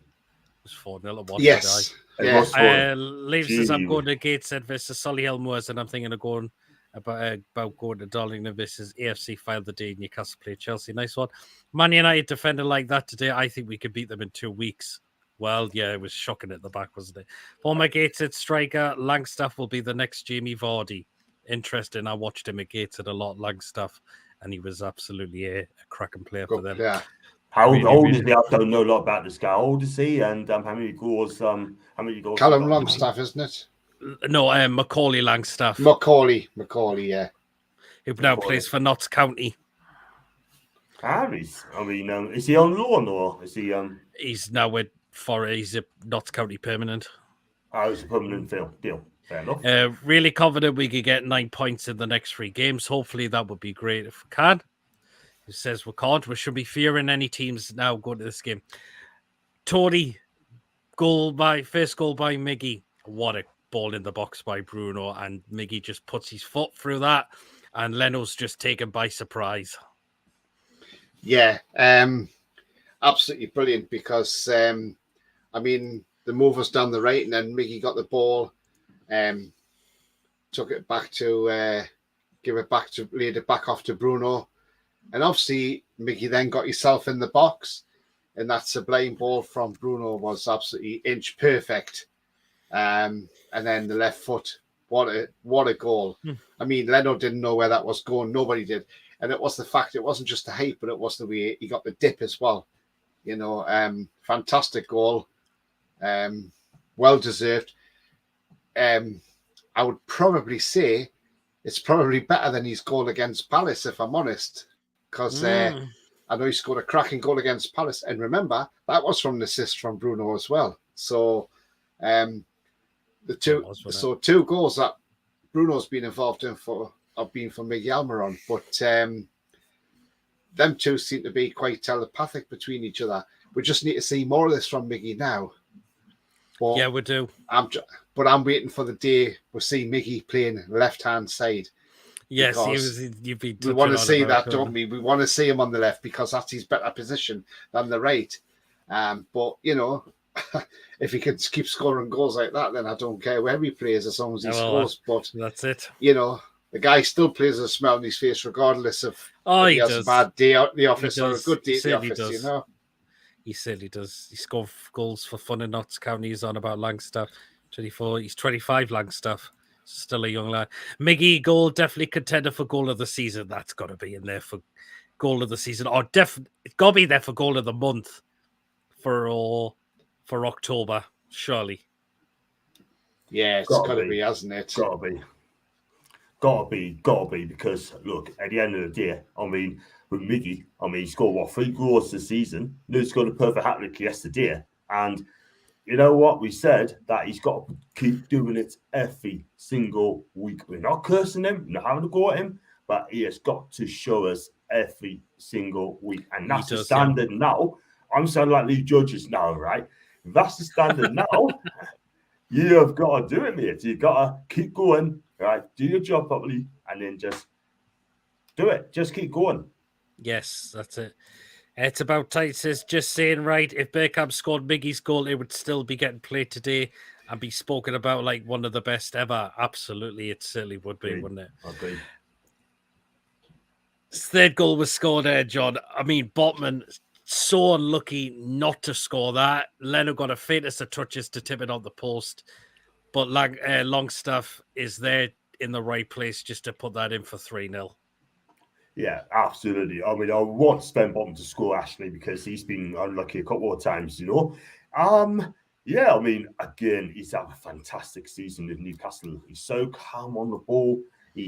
was 4-0 at Watford. Yes. It was 4-0. Leaves us, I'm going to Gateshead versus Solihull Moors, and I'm thinking of going about going to Darlington versus AFC File the day. Newcastle play Chelsea. Nice one. Man United defender like that today. I think we could beat them in 2 weeks. Well, yeah, it was shocking at the back, wasn't it? Former Gateshead striker Langstaff will be the next Jamie Vardy. Interesting. I watched him at Gateshead a lot, Langstaff, and he was absolutely a cracking player for them. Yeah. How old is he? I don't know a lot about this guy. How old is he? And how many goals? Callum Longstaff, isn't it? No, Macaulay Langstaff. Macaulay, yeah. Who now plays for Notts County. Harry's. I mean, is he on loan or is he? He's now with he's a Notts County permanent. Oh, it's a permanent deal. Fair enough. Really confident we could get 9 points in the next 3 games. Hopefully, that would be great if we can. Who says we can't? We should be fearing any teams now going to this game. Tony, first goal by Miggy. What a ball in the box by Bruno, and Miggy just puts his foot through that, and Leno's just taken by surprise. Yeah, absolutely brilliant because I mean the move was down the right, and then Miggy got the ball, took it back to laid it back off to Bruno. And obviously, Miggy then got himself in the box, and that sublime ball from Bruno was absolutely inch perfect. And then the left foot, what a goal! I mean, Leno didn't know where that was going. Nobody did, and it was the fact it wasn't just the height, but it was the way he got the dip as well. You know, fantastic goal, well deserved. I would probably say it's probably better than his goal against Palace, if I'm honest. Because I know he scored a cracking goal against Palace. And remember, that was from an assist from Bruno as well. So two goals that Bruno's been involved in have been for Miggy Almiron. But them two seem to be quite telepathic between each other. We just need to see more of this from Miggy now. But yeah, we do. I'm waiting for the day we'll see Miggy playing left-hand side. Yes, we want to see that, don't we? We want to see him on the left because that's his better position than the right. But, you know, if he can keep scoring goals like that, then I don't care where he plays as long as he scores. But that's it. You know, the guy still plays with a smile on his face regardless of if he has a bad day at the office or a good day at the office, you know. He certainly does. He scored goals for fun in Notts County. He's on about Langstaff. 24. He's 25, Langstaff. Still a young lad. Miggy goal, definitely contender for goal of the season. That's got to be in there for goal of the season. Or it's got to be there for goal of the month for October, surely. Yeah, it's got to be, hasn't it? Got to be, because look, at the end of the day, I mean, with Miggy, I mean, he scored 3 goals this season. He scored a perfect hat-trick yesterday, and you know what? We said that he's got to keep doing it every single week. We're not cursing him, not having to go at him, but he has got to show us every single week. And that's the standard now. I'm sounding like these judges now, right? If that's the standard now, you have got to do it, mate. You've got to keep going, right? Do your job properly, and then just do it. Just keep going. Yes, that's it. It's about tight. Says just saying, right? If Bergkamp scored Miggy's goal, it would still be getting played today and be spoken about like one of the best ever. Absolutely, it certainly would be, wouldn't it? Okay. His third goal was scored there, John. I mean, Botman so unlucky not to score that. Leno got a faintest of touches to tip it on the post, but Longstaff is there in the right place just to put that in for 3-0. Yeah, absolutely. I mean, I want Sven Botman to score, actually, because he's been unlucky a couple of times, you know. Yeah, I mean, again, he's had a fantastic season with Newcastle. He's so calm on the ball. He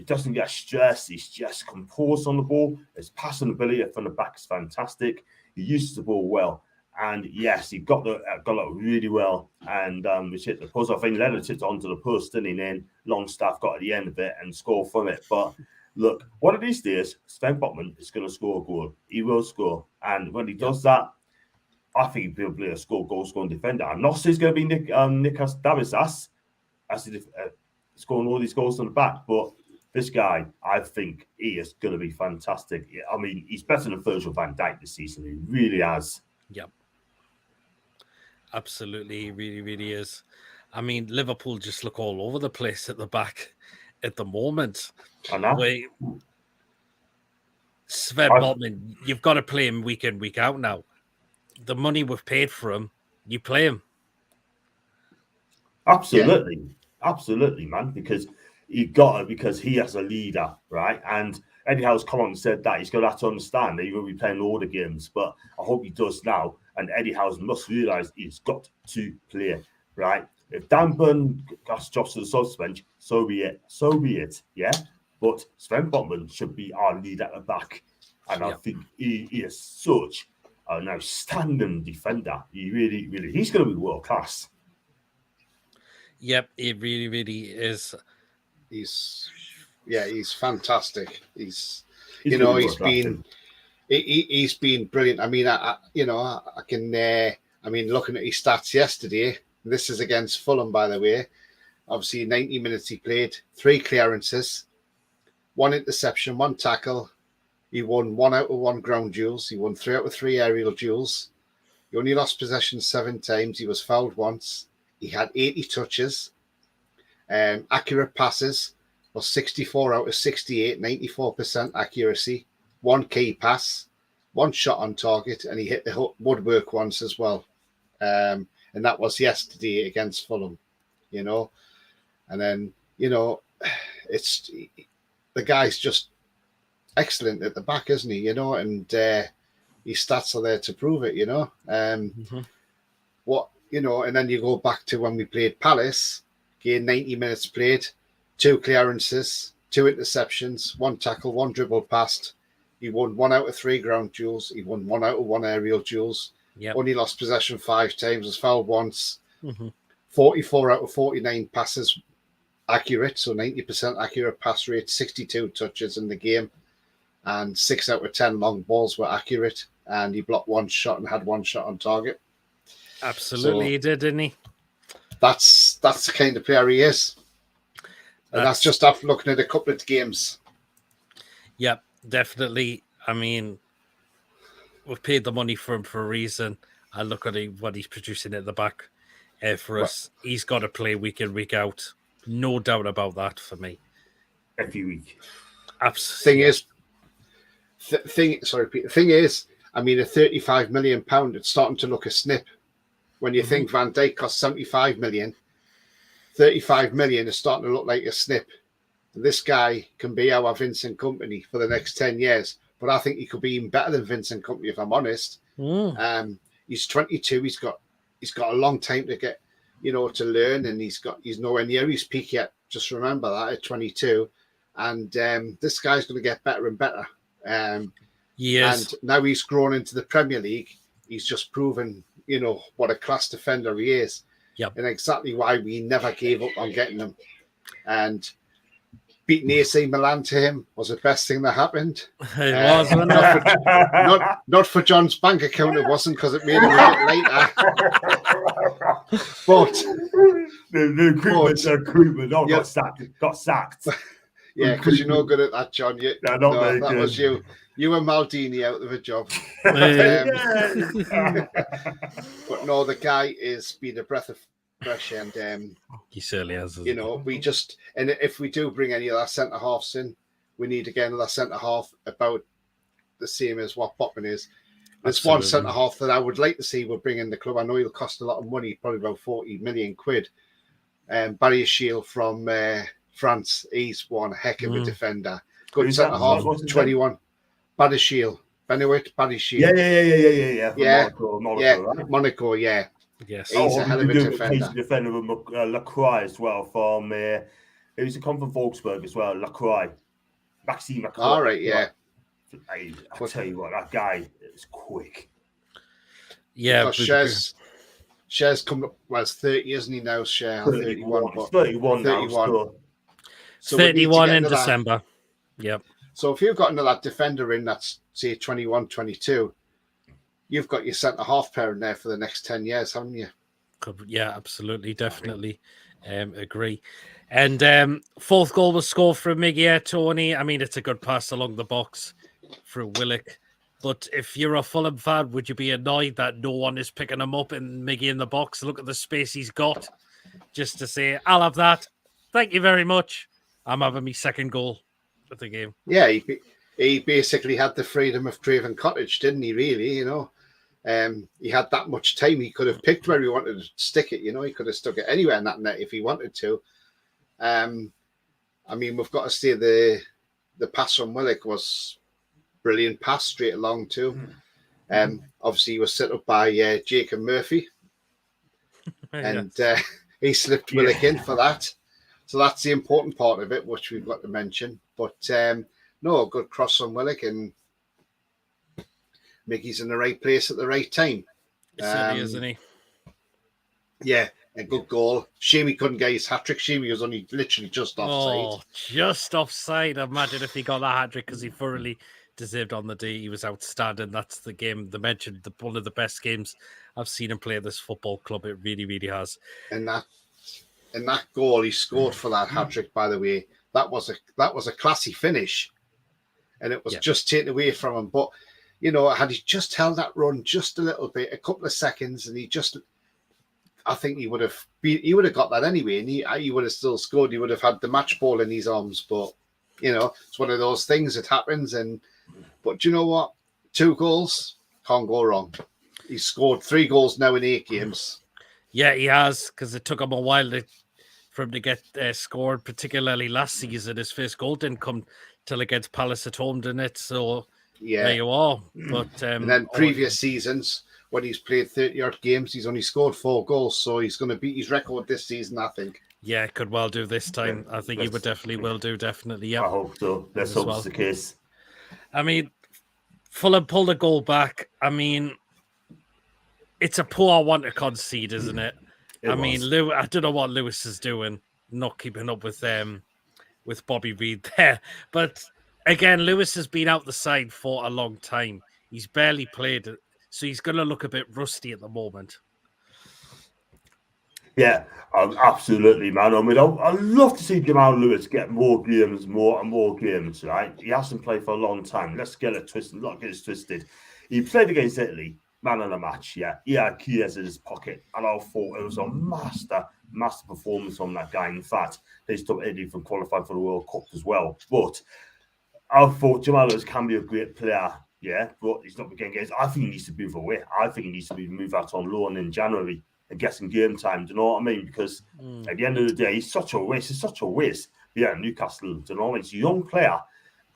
doesn't get stressed. He's just composed on the ball. His passing ability from the back is fantastic. He uses the ball well. And yes, he got it really well. And we hit the post. I think Leonard hit onto the post, and then Longstaff got at the end of it and scored from it. But look, one of these days, Sven Botman is going to score a goal. He will score. And when he does that, I think he'll be a goal-scoring defender. I'm not saying it's going to be Nikas Davidsas as scoring all these goals on the back, but this guy, I think he is going to be fantastic. I mean, he's better than Virgil van Dijk this season. He really has. Yep. Absolutely, he really, really is. I mean, Liverpool just look all over the place at the back at the moment. I know. Sven Botman, you've got to play him week in, week out now. The money we've paid for him, you play him. Absolutely. Yeah. Absolutely, man. Because because he has a leader, right? And Eddie Howe's come on and said that he's going to have to understand that he will be playing all the games, but I hope he does now. And Eddie Howe must realise he's got to play, right? If Dan Burn gets dropped to the subs bench, so be it. So be it, yeah? But Sven Botman should be our leader at the back. And I think he is such an outstanding defender. He really, really, he's going to be world class. Yep, he really, really is. He's fantastic. He's been brilliant. I mean, looking at his stats yesterday, this is against Fulham, by the way. Obviously, 90 minutes he played, 3 clearances, 1 interception, 1 tackle. He won 1 out of 1 ground duels. He won 3 out of 3 aerial duels. He only lost possession 7 times. He was fouled once. He had 80 touches. Accurate passes was 64 out of 68, 94% accuracy. 1 key pass, 1 shot on target, and he hit the woodwork once as well. And that was yesterday against Fulham, And then, it's the guy's just excellent at the back, isn't he? And his stats are there to prove it, and then you go back to when we played Palace, again, 90 minutes played, 2 clearances, 2 interceptions, 1 tackle, 1 dribble passed. He won 1 out of 3 ground duels. He won 1 out of 1 aerial duels. Yep. Only lost possession 5 times, was fouled once. 44 out of 49 passes accurate, so 90% accurate pass rate, 62 touches in the game, and 6 out of 10 long balls were accurate, and he blocked 1 shot and had 1 shot on target. Absolutely, he did, didn't he? That's the kind of player he is. And that's just after looking at a couple of games. Yep, definitely. I mean, we've paid the money for him for a reason. I look at what he's producing at the back for us. He's got to play week in, week out. No doubt about that for me. Every week. Absolutely. Thing is, I mean, a £35 million, it's starting to look a snip. When you think Van Dijk cost 75 million, 35 million is starting to look like a snip. This guy can be our Vincent Kompany for the next 10 years, but I think he could be even better than Vincent Kompany, if I'm honest. He's 22. He's got a long time to get, to learn, and he's nowhere near his peak yet. Just remember that at 22, and this guy's going to get better and better. Yes. And now he's grown into the Premier League. He's just proven, what a class defender he is. Yep. And exactly why we never gave up on getting him. And beating AC Milan to him was the best thing that happened. It was, wasn't it? Not for John's bank account, it wasn't, because it made him a bit later. But the recruitment got sacked. Yeah, because you're no good at that, John. That was you. You and Maldini out of a job. But no, the guy is been a breath of fresh, and he certainly has. And if we do bring any of our centre halves in, we need again another centre half about the same as what Botman is. There's one centre half that I would like to see will bring in the club. I know he'll cost a lot of money, probably about 40 million quid. Barry Shield from France, he's one heck of a defender. Good centre half, 21. Badishiel, Benoit Badishiel. Yeah. Monaco, yeah. Yes. He's a hell of a defender. Defender with Lacroix as well from. He used to come from Wolfsburg as well. Lacroix, Maxime Lacroix. All right, yeah. I tell you what, that guy is quick. Yeah, Cher's come up. Well, it's 30, isn't he now? Cher 31. 31 now. So 31 in December. Yep. So if you've got another defender in that's, say, 21, 22, you've got your centre-half pair in there for the next 10 years, haven't you? Yeah, absolutely, definitely. Agree. And fourth goal was scored from Miggy, Tony. I mean, it's a good pass along the box through Willock. But if you're a Fulham fan, would you be annoyed that no one is picking him up and Miggy in the box? Look at the space he's got. Just to say, I'll have that. Thank you very much. I'm having my second goal of the game. Yeah, he basically had the freedom of Craven Cottage, didn't he, really? He had that much time. He could have picked where he wanted to stick it. He could have stuck it anywhere in that net if he wanted to. I mean, we've got to say the pass from Willock was brilliant pass straight along too. Obviously, he was set up by Jacob Murphy, and he slipped Willock in for that. So that's the important part of it, which we've got to mention. But no, a good cross from Willock, and Miggy's in the right place at the right time. Certainly, isn't he? Yeah, a good goal. Shame he couldn't get his hat-trick. Shame he was only literally just offside. Oh, just offside. Imagine if he got that hat-trick, because he thoroughly deserved on the day. He was outstanding. That's the game they mentioned, one of the best games I've seen him play at this football club. It really, really has. And that goal he scored for that hat-trick, by the way, that was a classy finish. And it was just taken away from him. But, had he just held that run just a little bit, a couple of seconds, and I think he would have got that anyway, and he would have still scored. He would have had the match ball in his arms. But, it's one of those things. It happens. But do you know what? 2 goals, can't go wrong. He's scored 3 goals now in 8 games. Yeah, he has, because it took him a while for him to get scored, particularly last season. His first goal didn't come till against Palace at home, didn't it? So there you are. But and then previous seasons, when he's played 30-odd games, he's only scored 4 goals. So he's going to beat his record this season, I think. Yeah, could well do this time. I think he would definitely will do, definitely. Yep. I hope so. Let's hope it's the case. I mean, Fulham pulled a goal back. I mean, it's a poor one to concede, isn't it? I mean, I don't know what Lewis is doing, not keeping up with Bobby Reid there. But again, Lewis has been out the side for a long time. He's barely played, so he's going to look a bit rusty at the moment. Yeah, absolutely, man. I mean, I'd love to see Jamal Lewis get more and more games, right? He hasn't played for a long time. Let's get it twisted, not get it twisted. He played against Italy, man of the match, yeah. He had Chiesa in his pocket, and I thought it was a master performance from that guy. In fact, they stopped Italy from qualifying for the World Cup as well. But I thought Jamal Lewis can be a great player, yeah, but he's not getting games. I think he needs to move away. I think he needs to be moved out on loan in January and get some game time. Do you know what I mean? Because at the end of the day, he's such a waste. It's such a waste. Yeah, Newcastle, do you know what I mean? He's a young player,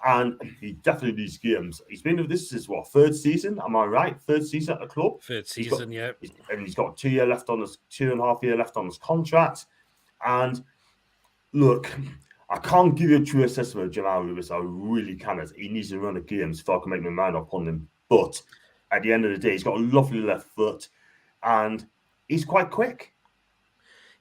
and he definitely needs games. He's been with this is what, 3rd season? Am I right? 3rd season at the club. 3rd season, yeah. And he's got 2 years left on his 2.5 years left on his contract. And look, I can't give you a true assessment of Jamal Lewis. I really cannot. He needs to run the games if I can make my mind up on him. But at the end of the day, he's got a lovely left foot, and he's quite quick.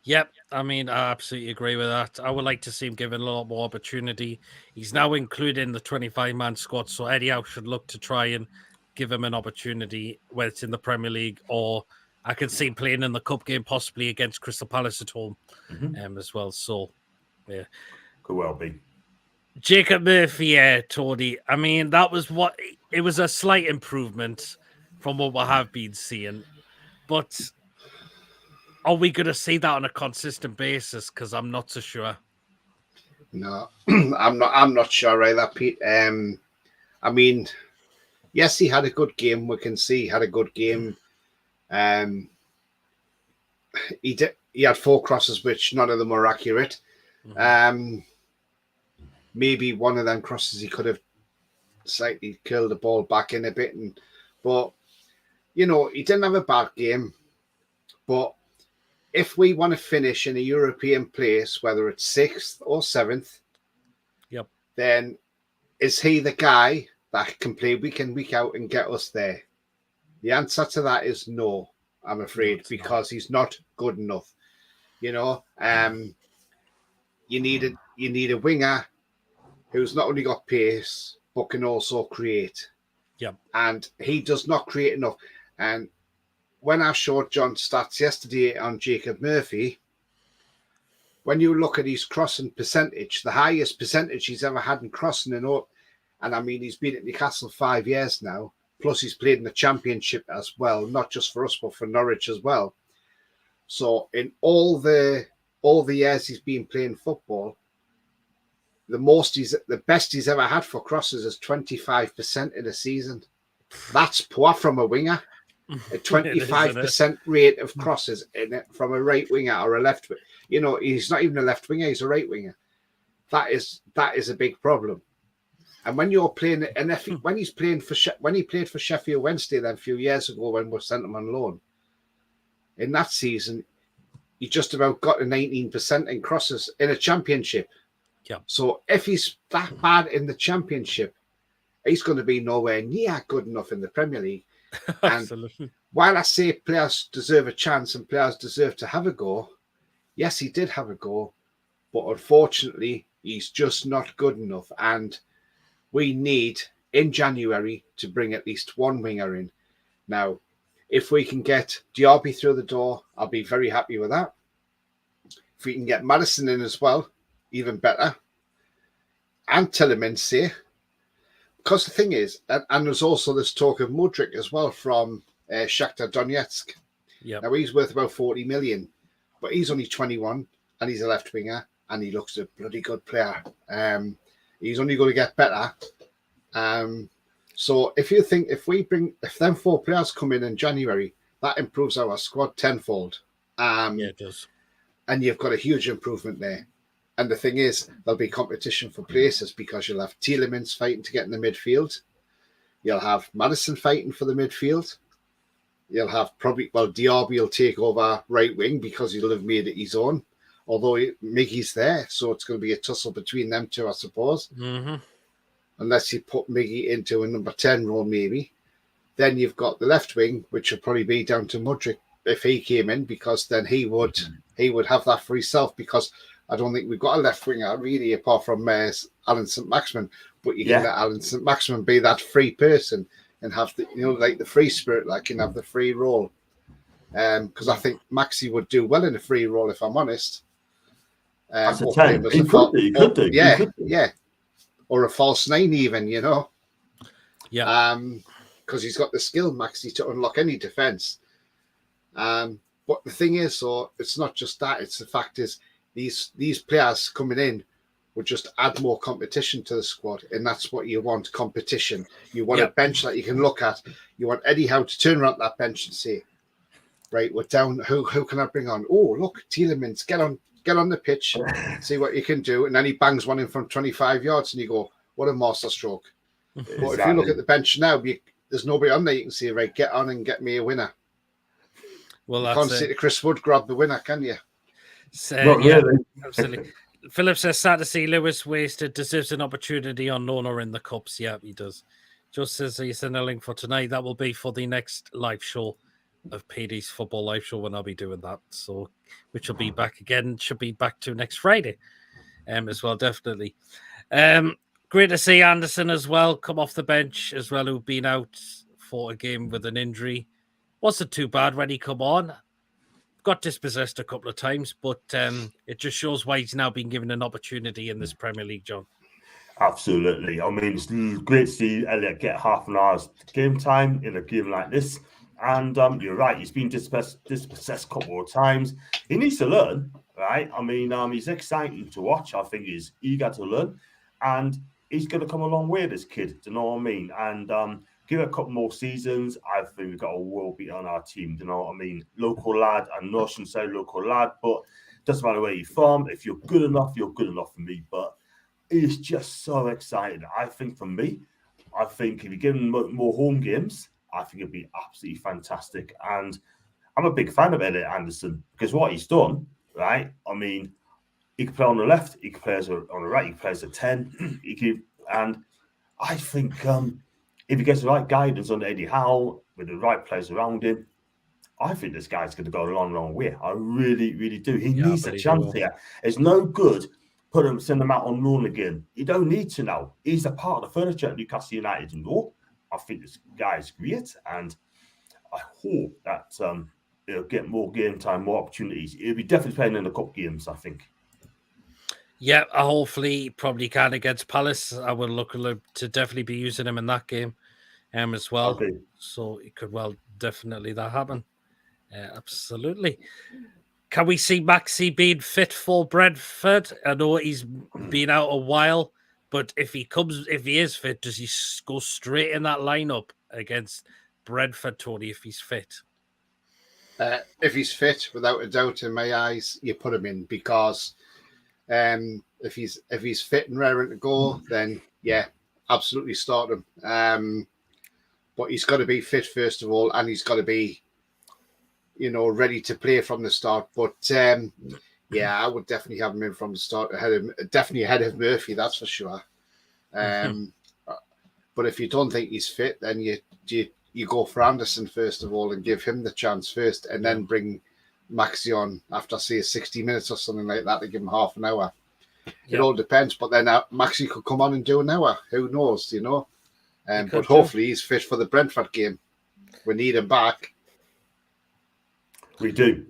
Yep, I mean, I absolutely agree with that. I would like to see him given a lot more opportunity. He's now included in the 25-man squad, so Eddie Howe should look to try and give him an opportunity, whether it's in the Premier League or I can see him playing in the cup game, possibly against Crystal Palace at home as well. So, yeah. Could well be. Jacob Murphy, Tony. I mean, it was a slight improvement from what we have been seeing, but are we going to see that on a consistent basis? Because I'm not so sure. No, I'm not sure either, Pete. I mean, yes, he had a good game. We can see he had a good game. He had 4 crosses, which none of them were accurate. Maybe one of them crosses he could have slightly curled the ball back in a bit, but he didn't have a bad game. But if we want to finish in a European place, whether it's 6th or 7th, then is he the guy that can play week in, week out and get us there? The answer to that is no, I'm afraid, because he's not good enough. You need a winger who's not only got pace, but can also create. Yep. And he does not create enough. And when I showed John stats yesterday on Jacob Murphy, when you look at his crossing percentage, the highest percentage he's ever had in crossing and I mean, he's been at Newcastle 5 years now, plus he's played in the Championship as well, not just for us, but for Norwich as well. So in all the years he's been playing football, the best he's ever had for crosses is 25% in a season. That's poor from a winger. A 25% rate of crosses in it from a right winger or a left winger. You know, he's not even a left winger, he's a right winger. That is a big problem. And when you're playing, and when he played for Sheffield Wednesday then a few years ago when we sent him on loan, in that season, he just about got a 19% in crosses in a Championship. Yeah. So if he's that bad in the Championship, he's going to be nowhere near good enough in the Premier League. Absolutely. And while I say players deserve a chance and players deserve to have a go, yes, he did have a go, but unfortunately, he's just not good enough. And we need, in January, to bring at least one winger in. Now, if we can get Diaby through the door, I'll be very happy with that. If we can get Madison in as well, even better. And Tielemans, say. Because the thing is, and there's also this talk of Mudryk as well from Shakhtar Donetsk. Yeah. Now, he's worth about 40 million, but he's only 21 and he's a left winger and he looks a bloody good player. He's only going to get better. So if them 4 players come in January, that improves our squad tenfold. Yeah, it does. And you've got a huge improvement there. And the thing is, there'll be competition for places because you'll have Tielemans fighting to get in the midfield. You'll have Madison fighting for the midfield. You'll have Diaby will take over right wing because he'll have made it his own. Although Miggy's there, so it's going to be a tussle between them two, I suppose. Mm-hmm. Unless you put Miggy into a number 10 role, maybe. Then you've got the left wing, which would probably be down to Mudryk if he came in, because then he would have that for himself, because I don't think we've got a left winger really apart from Alan St. Maximin, but you can let Alan St. Maximin be that free person and have the, like the free spirit, like can have the free role. Because I think Maxi would do well in a free role, if I'm honest. That's a 10. He could do. Yeah. Or a false 9 even, Yeah. Because he's got the skill, Maxi, to unlock any defence. But the thing is, so it's not just that. It's the fact is these players coming in would just add more competition to the squad, and that's what you want, competition. You want a bench that you can look at. You want Eddie Howe to turn around that bench and say, right, we're down. Who can I bring on? Oh, look, Tielemans, get on the pitch, see what you can do. And then he bangs one in from 25 yards and you go, what a master stroke. But if you look at the bench now, there's nobody on there you can say, right, get on and get me a winner. Well, you can't say to Chris Wood, grab the winner, can you? Really. Absolutely. Philip says, sad to see Lewis wasted, deserves an opportunity on loan or in the Cups. Yeah, he does. Just says he sent a link for tonight. That will be for the next live show of PD's Football Live Show when I'll be doing that. So, which will be back again, should be back to next Friday as well, definitely. Great to see Anderson as well come off the bench as well, who've been out for a game with an injury. Wasn't too bad when he come on. Got dispossessed a couple of times, but it just shows why he's now been given an opportunity in this Premier League, John. Absolutely. I mean, it's great to see Elliot get half an hour's game time in a game like this. And you're right, he's been dispossessed a couple of times. He needs to learn, right? I mean, he's exciting to watch. I think he's eager to learn. And he's going to come a long way, this kid. Do you know what I mean? And give it a couple more seasons. I think we've got a world beat on our team. Do you know what I mean? Local lad. I know I shouldn't say local lad, but doesn't matter where you're from. If you're good enough, you're good enough for me. But he's just so excited. I think for me, if you give him more home games, I think it'd be absolutely fantastic. And I'm a big fan of Elliot Anderson because what he's done, right? I mean, he can play on the left, he can play on the right, he can play as a 10. And I think if he gets the right guidance on Eddie Howe with the right players around him, I think this guy's going to go a long, long way. I really, really do. He needs a chance here. It's no good send him out on loan again. You don't need to now. He's a part of the furniture at Newcastle United. No, I think this guy is great, and I hope that he'll get more game time, more opportunities. He'll be definitely playing in the cup games, I think. Yeah, hopefully probably can against Palace. I will look to definitely be using him in that game as well. Okay. So it could well definitely that happen. Absolutely. Can we see Maxi being fit for Brentford? I know he's been out a while, but if he is fit, does he go straight in that lineup against Brentford, Tony, if he's fit? If he's fit, without a doubt, in my eyes, you put him in because if he's fit and raring to go, then yeah, absolutely start him. But he's got to be fit first of all, and he's got to be, ready to play from the start. But yeah, I would definitely have him in from the start, definitely ahead of Murphy, that's for sure. But if you don't think he's fit, then you go for Anderson first of all and give him the chance first, and then bring Maxi on after say 60 minutes or something like that to give him half an hour. It all depends, but then Maxi could come on and do an hour. Who knows, but hopefully he's fit for the Brentford game. We need him back. We do.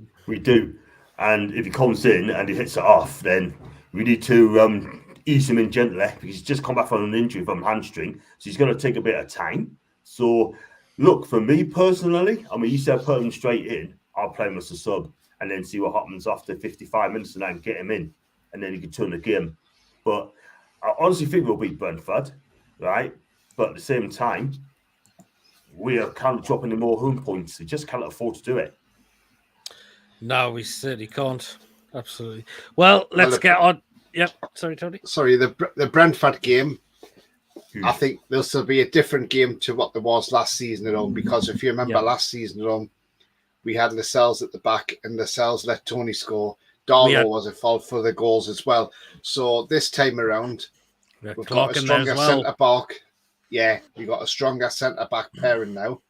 And if he comes in and he hits it off, then we need to ease him in gently because he's just come back from an injury from hamstring. So he's going to take a bit of time. So, look, for me personally, I mean, you said put him straight in. I'll play him as a sub and then see what happens after 55 minutes and then get him in. And then he can turn the game. But I honestly think we'll beat Brentford, right? But at the same time, we are kind of dropping in more home points. We just can't afford to do it. No, we certainly can't. Absolutely. Well, let's get on. Yep. Sorry, Tony. Sorry, the Brentford game. I think there'll still be a different game to what there was last season at home, because if you remember last season at home, we had Lascelles at the back and Lascelles let Tony score. Darlow was at fault for the goals as well. So this time around, we've got a stronger centre back. Yeah, we've got a stronger centre back pairing now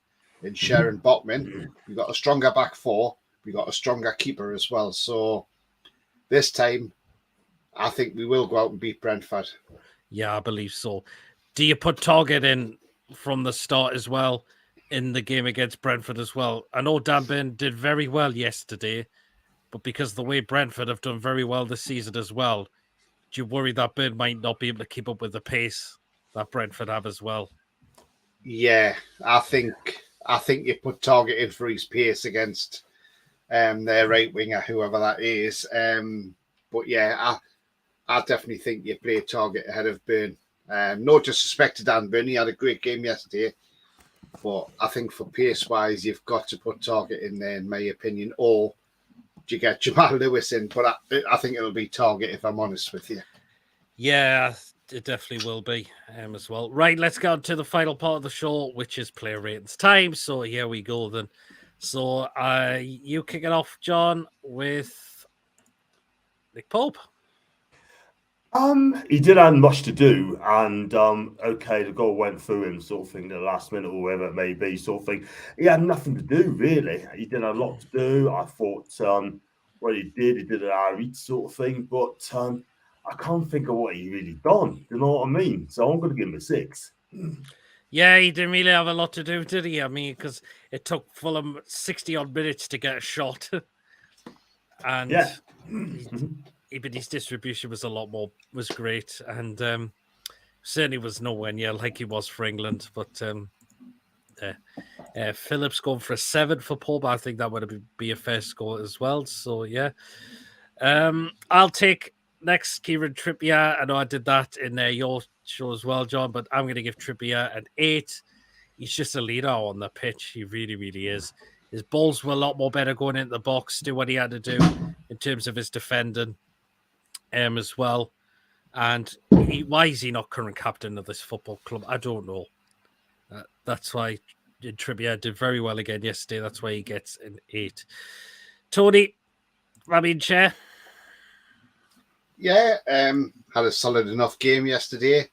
in Sharon Botman. We've got a stronger back four. We've got a stronger keeper as well. So this time, I think we will go out and beat Brentford. Yeah, I believe so. Do you put Target in from the start as well in the game against Brentford as well? I know Dan Burn did very well yesterday, but because the way Brentford have done very well this season as well, do you worry that Burn might not be able to keep up with the pace that Brentford have as well? Yeah, I think you put Target in for his pace against their right winger, whoever that is. But yeah, I definitely think you play Target ahead of Burn. No disrespect to Dan Burn, he had a great game yesterday. But I think for pace-wise, you've got to put Target in there, in my opinion. Or do you get Jamal Lewis in? But I think it'll be Target, if I'm honest with you. Yeah, it definitely will be as well. Right, let's get on to the final part of the show, which is player ratings time. So here we go then. So you kick it off, John, with Nick Pope. He did have much to do, and okay, the goal went through him, sort of thing, the last minute or whatever it may be, sort of thing. He had nothing to do, really. He did a lot to do. I thought what he did an outreach sort of thing, but I can't think of what he really done. You know what I mean? So I'm going to give him a 6. Yeah, he didn't really have a lot to do, did he? I mean, because it took Fulham 60-odd minutes to get a shot. And yeah. But his distribution was great, and certainly was nowhere near like he was for England. But Phillips going for a 7 for Pope. I think that would be a fair score as well. So yeah, I'll take next Kieran Trippier. I know I did that in your show as well, John, but I'm going to give Trippier an 8. He's just a leader on the pitch. He really, really is. His balls were a lot more better going into the box, do what he had to do in terms of his defending. As well, and why is he not current captain of this football club? I don't know. That's why Trippier did very well again yesterday. That's why he gets an 8. Tony, chair. Yeah, had a solid enough game yesterday.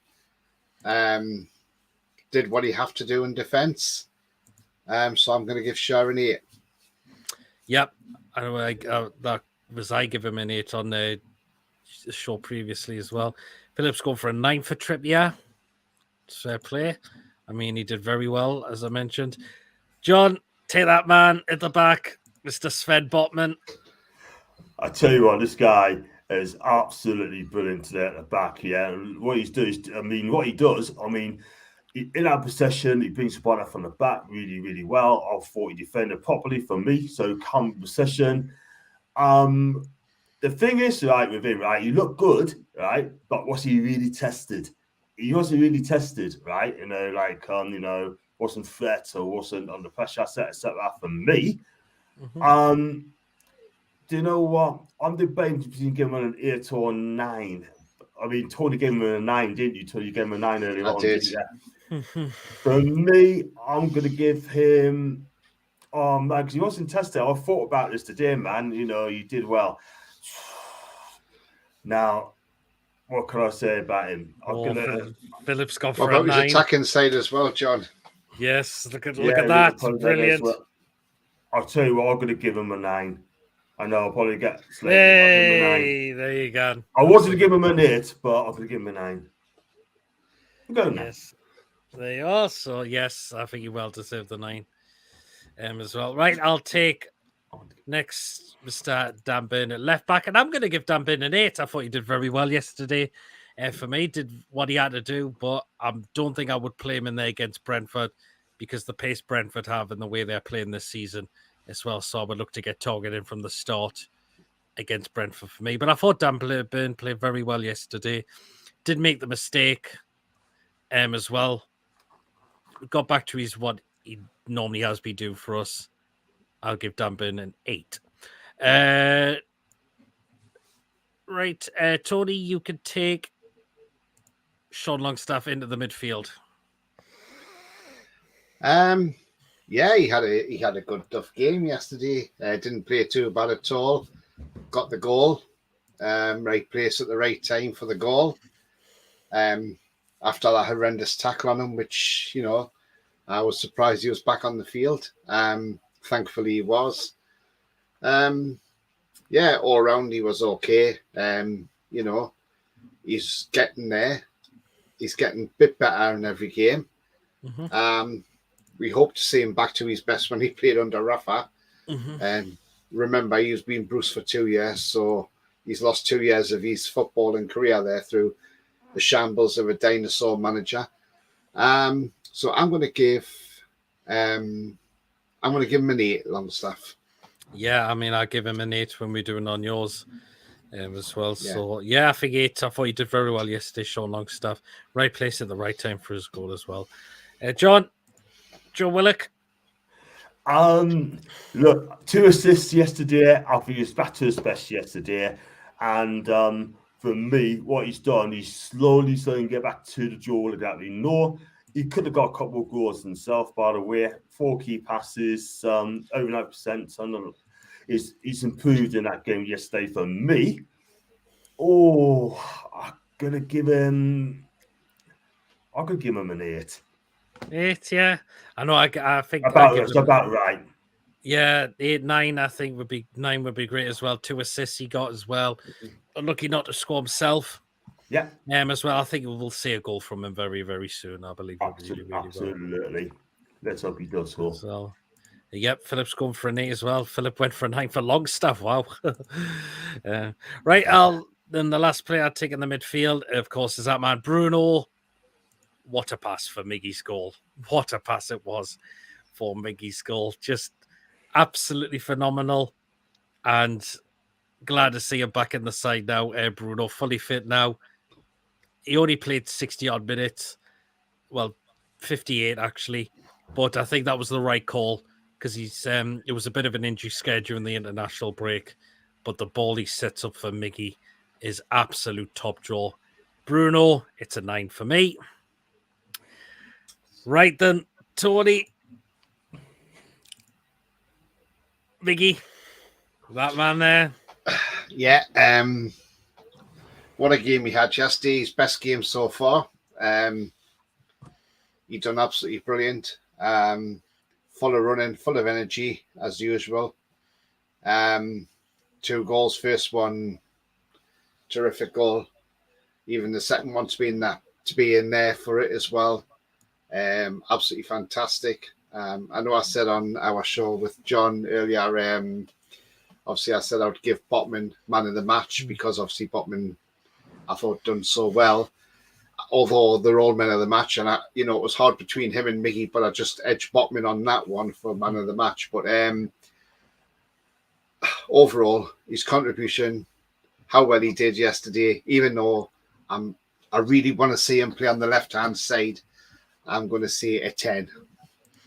Did what he have to do in defence. So I'm going to give Sharon 8. Yep, I give him an 8 on the show previously as well. Phillips going for a 9 for Trippier. Fair play. I mean, he did very well, as I mentioned. John, take that man at the back, Mr. Sven Botman. I tell you what, this guy, is absolutely brilliant today at the back. Yeah, what he does. In our possession, he brings the ball up from the back really, really well. I thought he defended properly for me. So come possession. The thing is, right, with him, right, he looked good, right, but was he really tested? He wasn't really tested, right? Wasn't threat or wasn't under pressure, etc. For me. Do you know what? I'm debating between giving him an 8 or a 9. I mean, Tony gave him a 9, didn't you? Tony, you gave him a 9 earlier on, did. didn't you? For me, I'm going to give him... Oh, man, because he wasn't tested. I thought about this today, man. You know, you did well. Now, what can I say about him? Philip's gone What for about a 9. his attacking side as well, John? Yes, look at that. Brilliant. Well. I'll tell you what, I'm going to give him a 9. I know I'll probably get slated. Hey, there you go. I wanted to give him an 8, but I'm going to give him a 9. I'm going to Yes, there you are. So, yes, I think you well deserve the 9 as well. Right, I'll take next Mr. Dan Burn at left back, and I'm going to give Dan Burn an 8. I thought he did very well yesterday. For me, did what he had to do, but I don't think I would play him in there against Brentford because the pace Brentford have and the way they're playing this season as well. So I would look to get targeted from the start against Brentford for me. But I thought Dan Burn played very well yesterday. Did make the mistake as well. Got back to what he normally has been doing for us. I'll give Dan Burn an 8. Right, Tony, you can take Sean Longstaff into the midfield. Yeah, he had a good tough game yesterday. Didn't play too bad at all. Got the goal. Right place at the right time for the goal. After that horrendous tackle on him, which, you know, I was surprised he was back on the field. Thankfully he was. Yeah, all around he was okay. You know, he's getting there. He's getting a bit better in every game. We hope to see him back to his best when he played under Rafa. Remember, he's been Bruce for 2 years, so he's lost 2 years of his footballing career there through the shambles of a dinosaur manager. So I'm going to give him an 8, Longstaff. Yeah, I mean, I'll give him an 8 when we're doing on yours as well. Yeah. So, yeah, I think 8. I thought he did very well yesterday, Sean Longstaff. Right place at the right time for his goal as well. Joe Willock. Look, 2 assists yesterday. I think he's back to his best yesterday. And for me, what he's done, he's slowly starting to get back to the Joe Willock that we know. He could have got a couple of goals himself, by the way. 4 key passes, over 9%. He's improved in that game yesterday for me. Oh, I'm going to give him an 8. 8, yeah. I know. I think that's about right. Yeah, 8, 9. I think 9 would be great as well. 2 assists he got as well. Unlucky not to score himself. Yeah. As well. I think we'll see a goal from him very, very soon. I believe. Absolutely. Well. Let's hope he does score. So, yep, Philip's going for an 8 as well. Philip went for a 9 for Longstaff. Wow. Right, then the last player I'd take in the midfield, of course, is that man Bruno. What a pass for Miggy's goal. What a pass it was for Miggy's goal. Just absolutely phenomenal. And glad to see him back in the side now. Bruno, fully fit now. He only played 60-odd minutes. Well, 58 actually. But I think that was the right call because it was a bit of an injury schedule in the international break. But the ball he sets up for Miggy is absolute top draw. Bruno, it's a 9 for me. Right then, Tony. Miggy, that man there. Yeah, what a game he had yesterday. His best game so far. He done absolutely brilliant. Full of running, full of energy as usual. 2 goals. First one, terrific goal. Even the second one to be in there for it as well. Absolutely fantastic. I know I said on our show with John earlier, obviously I said I would give Botman man of the match because obviously Botman, I thought, done so well. Although they're all men of the match, and it was hard between him and Miggy, but I just edged Botman on that one for man of the match. But overall, his contribution, how well he did yesterday, even though I really want to see him play on the left-hand side, I'm going to say a 10.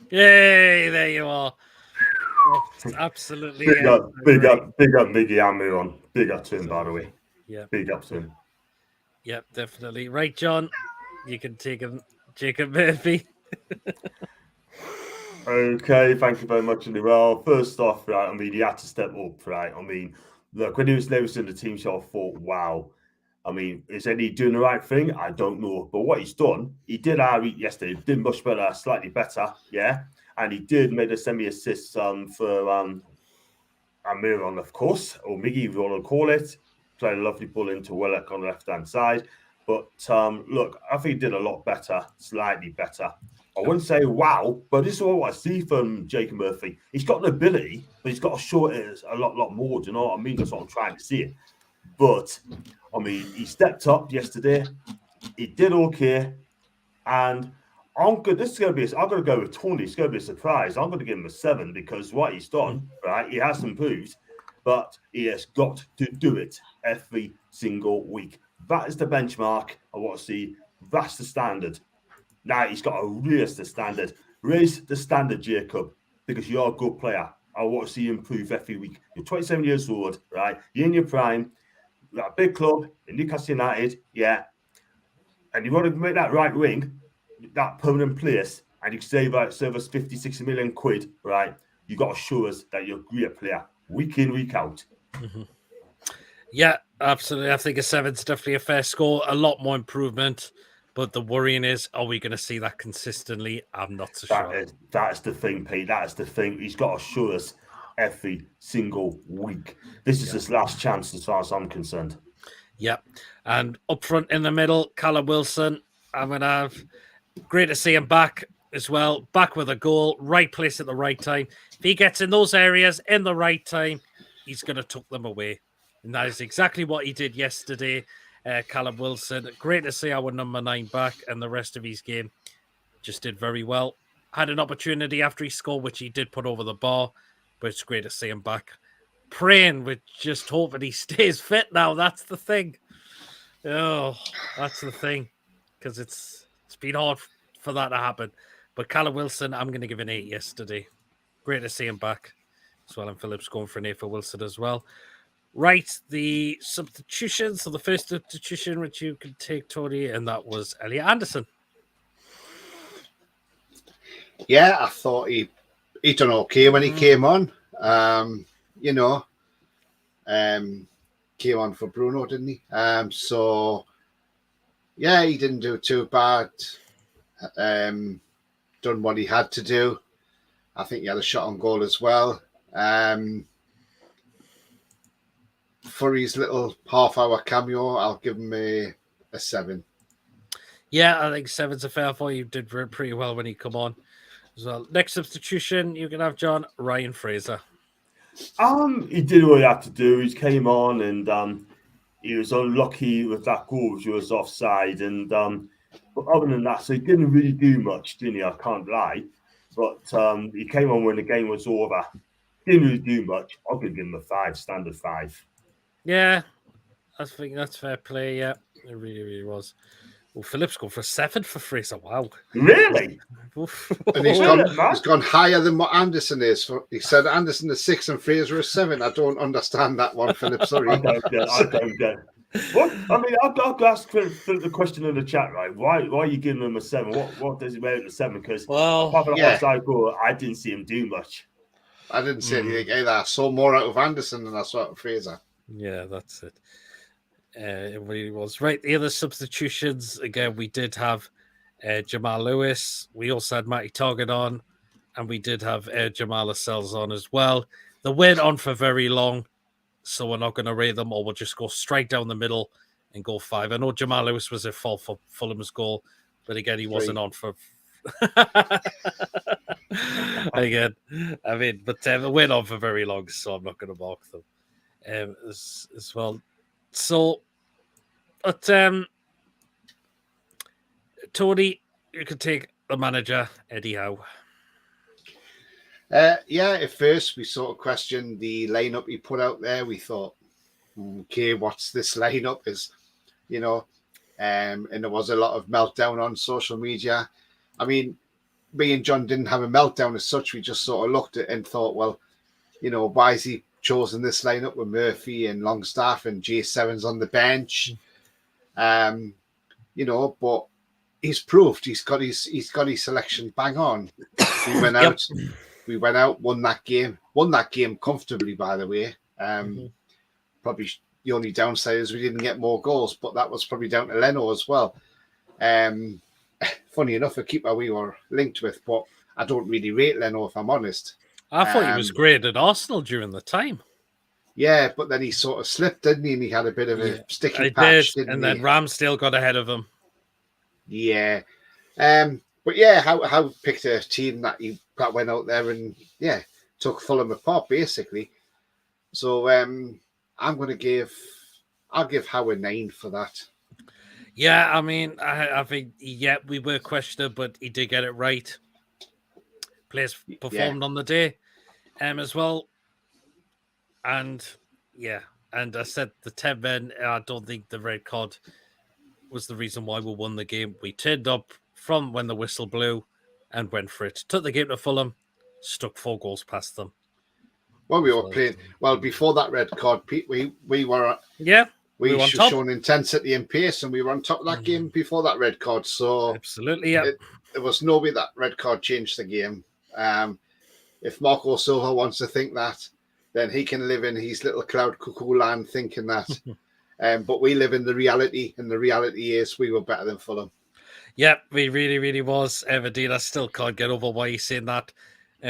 Yay, there you are. That's absolutely. Big up Miggy and Miron. Big up to him, by the way. Yeah. Big up to him. Yep, definitely. Right, John, you can take him, Jacob Murphy. Okay, thank you very much, Andy. Well, first off, right, I mean, he had to step up, right? I mean, look, when he was noticing the team show, I thought, wow. I mean, is Eddie doing the right thing? I don't know. But what he's done, he did our yesterday, did much better, slightly better, yeah? And he did make a semi-assist for Miron, of course, or Miggy, if you want to call it. Played a lovely ball into Willock on the left-hand side. But look, I think he did a lot better, slightly better. I wouldn't say wow, but this is what I see from Jacob Murphy. He's got an ability, but he's got to show it a lot more. Do you know what I mean? That's what I'm trying to see it. But, I mean, he stepped up yesterday. He did okay. And I'm going to go with Tony. It's going to be a surprise. I'm going to give him a 7 because what he's done, right, he has improved, but he has got to do it every single week. That is the benchmark I want to see. That's the standard. Now he's got to raise the standard. Raise the standard, Jacob, because you're a good player. I want to see you improve every week. You're 27 years old, right? You're in your prime. You're at a big club in Newcastle United, yeah. And you want to make that right wing, that permanent place, and you save us 50, 60 million quid, right? You got to show us that you're a great player, week in, week out. Mm-hmm. Yeah, absolutely. I think a 7's definitely a fair score. A lot more improvement. But the worrying is, are we going to see that consistently? I'm not so sure. That is the thing, Pete. That is the thing. He's got to show us every single week. This is his last chance as far as I'm concerned. Yep. And up front in the middle, Callum Wilson. I'm going to have great to see him back as well. Back with a goal, right place at the right time. If he gets in those areas in the right time, he's going to tuck them away. And that is exactly what he did yesterday. Callum Wilson, great to see our number 9 back, and the rest of his game just did very well. Had an opportunity after he scored, which he did put over the bar, but it's great to see him back. Praying with just hoping he stays fit now. That's the thing. Oh, that's the thing, because it's been hard for that to happen. But Callum Wilson, I'm going to give an 8 yesterday. Great to see him back as well, and Phillips going for an 8 for Wilson as well. Right, the substitution. So the first substitution, which you can take, Tony, and that was Elliot Anderson. Yeah, I thought he done okay when he came on. Came on for Bruno, didn't he? So yeah, he didn't do too bad. Done what he had to do. I think he had a shot on goal as well. For his little half-hour cameo, I'll give him a 7. Yeah, I think 7's a fair for you. Did pretty well when he come on as well. Next substitution, you can have John Ryan Fraser. He did what he had to do. He came on and he was unlucky with that goal, which was offside. And but other than that, so he didn't really do much, didn't he? I can't lie. But he came on when the game was over. Didn't really do much. I'll give him a 5, standard 5. Yeah, I think that's fair play. Yeah, it really, really was. Well, Phillips going for a 7 for Fraser. Wow. Really? And he's gone higher than what Anderson is. He said Anderson is 6 and Fraser is 7. I don't understand that one, Philip. Sorry. I don't get it. What? I mean, I'll ask the question in the chat, right? Why are you giving him a 7? What does he wear at the 7? Because apart from the offside goal, I didn't see him do much. I didn't see anything either. I saw more out of Anderson than I saw out of Fraser. Yeah, that's it. It really was. Right, the other substitutions, again, we did have Jamal Lewis. We also had Matty Target on, and we did have Jamal Lascelles on as well. They weren't on for very long, so we're not going to rate them, or we'll just go straight down the middle and go 5. I know Jamal Lewis was at fault for Fulham's goal, but again, he wasn't on for... Again, I mean, but they went on for very long, so I'm not going to mark them. as well. So, but Tony, you could take the manager, Eddie Howe. Yeah, at first we sort of questioned the lineup he put out there. We thought, okay, what's this lineup? And there was a lot of meltdown on social media. I mean, me and John didn't have a meltdown as such. We just sort of looked at it and thought, well, why has he chosen this lineup with Murphy and Longstaff and J7's on the bench? But he's proved he's got his selection bang on. We went out. We went out, won that game comfortably, by the way. Probably the only downside is we didn't get more goals, but that was probably down to Leno as well. Funny enough, a keeper we were linked with, but I don't really rate Leno, if I'm honest. I thought he was great at Arsenal during the time. Yeah, but then he sort of slipped, didn't he? And he had a bit of a sticky patch, didn't he? Then Ramsdale got ahead of him. Yeah. But yeah, how picked a team that went out there and took Fulham apart basically. So I'll give Howe a 9 for that. Yeah, I mean, I think we were questioned, but he did get it right. Players performed on the day, as well, and and I said the 10 men. I don't think the red card was the reason why we won the game. We turned up from when the whistle blew and went for it. Took the game to Fulham, stuck 4 goals past them. Well, we were playing well before that red card, Pete. We were we were shown intensity and pace, and we were on top of that game before that red card. So absolutely, there was no way that red card changed the game. If Marco Silva wants to think that, then he can live in his little cloud cuckoo land thinking that. But we live in the reality, and the reality is we were better than Fulham. Yeah, we really, really was. Everdeen, I still can't get over why he's saying that.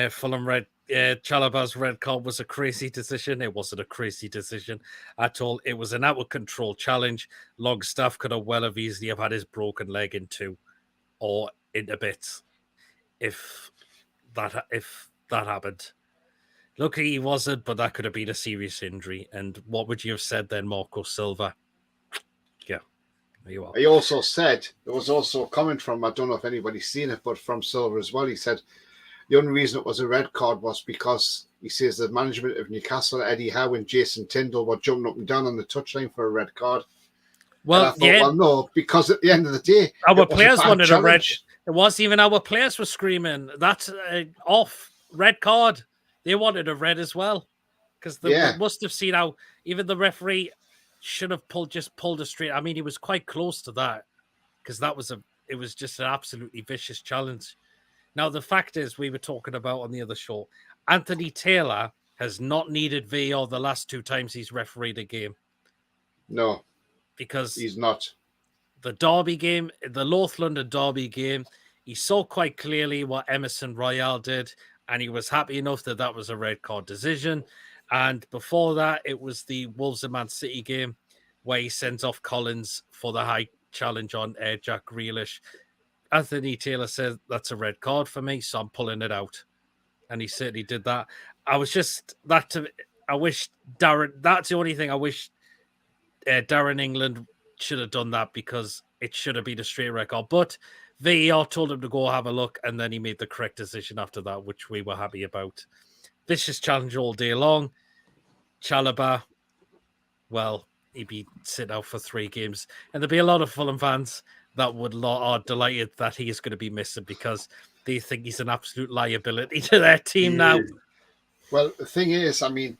Fulham Chalobah's red card was a crazy decision. It wasn't a crazy decision at all. It was an out-of-control challenge. Longstaff could have easily have had his broken leg in 2 or into bits if that happened. Luckily he wasn't, but that could have been a serious injury. And what would you have said then, Marco Silva? Yeah. You are. He also said, there was also a comment from, I don't know if anybody's seen it, but from Silva as well. He said the only reason it was a red card was because he says the management of Newcastle, Eddie Howe and Jason Tyndall were jumping up and down on the touchline for a red card. Well, I thought, well, no, because at the end of the day, our players wanted a red. It wasn't even our players were screaming, that's off, red card. They wanted a red as well because they must have seen how even the referee should have pulled a straight. I mean, he was quite close to that because it was just an absolutely vicious challenge. Now, the fact is, we were talking about on the other show, Anthony Taylor has not needed VAR the last 2 times he's refereed a game. No, because he's not. The Derby game, the North London Derby game, he saw quite clearly what Emerson Royale did, and he was happy enough that was a red card decision. And before that, it was the Wolves and Man City game where he sends off Collins for the high challenge on Jack Grealish. Anthony Taylor said, that's a red card for me, so I'm pulling it out. And he certainly did that. I wish Darren, that's the only thing I wish Darren England should have done that because it should have been a straight red card. But VAR told him to go have a look, and then he made the correct decision after that, which we were happy about. Vicious challenge all day long. Chalobah, well, he'd be sitting out for 3 games. And there'll be a lot of Fulham fans that are delighted that he is going to be missing because they think he's an absolute liability to their team now. Well, the thing is, I mean,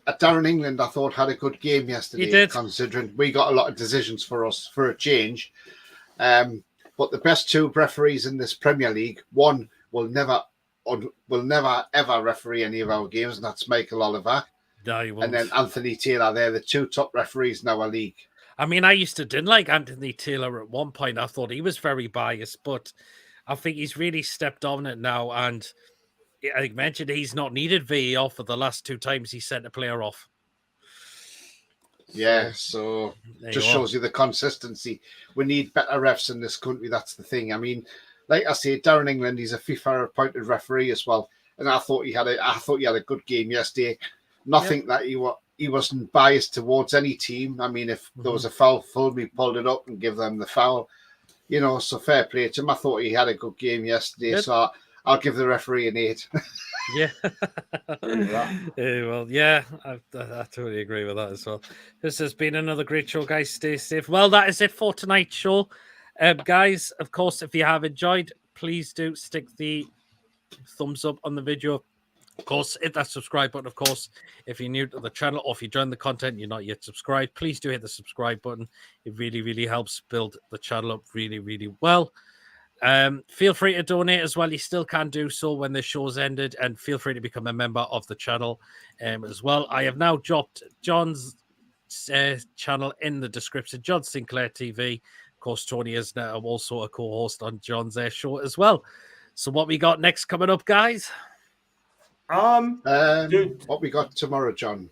Darren England, I thought, had a good game yesterday. He did. Considering we got a lot of decisions for us for a change. But the best 2 referees in this Premier League, one will never ever referee any of our games, and that's Michael Oliver. No, he won't. And then Anthony Taylor. They're the 2 top referees in our league. I mean, I didn't like Anthony Taylor at one point. I thought he was very biased, but I think he's really stepped on it now. And I mentioned he's not needed VAR for the last 2 times he sent a player off. Yeah, so just shows you the consistency. We need better refs in this country. That's the thing. I mean, like I say, Darren England, he's a FIFA appointed referee as well. And I thought he had a good game yesterday. Nothing that he he wasn't biased towards any team. I mean, if there was a foul Fulham, he pulled it up and give them the foul. You know, so fair play to him. I thought he had a good game yesterday, Good. so I'll give the referee an 8. Yeah. Well, yeah, I totally agree with that as well. This has been another great show, guys. Stay safe. Well, that is it for tonight's show. Guys, of course, if you have enjoyed, please do stick the thumbs up on the video. Of course, hit that subscribe button. Of course, if you're new to the channel or if you join the content, you're not yet subscribed, please do hit the subscribe button. It really, really helps build the channel up really, really well. Feel free to donate as well. You still can do so when the show's ended, and feel free to become a member of the channel as well. I have now dropped John's channel in the description, John Sinclair TV. Of course, Tony is now also a co-host on John's show as well. So what we got next coming up, guys? What we got tomorrow, John?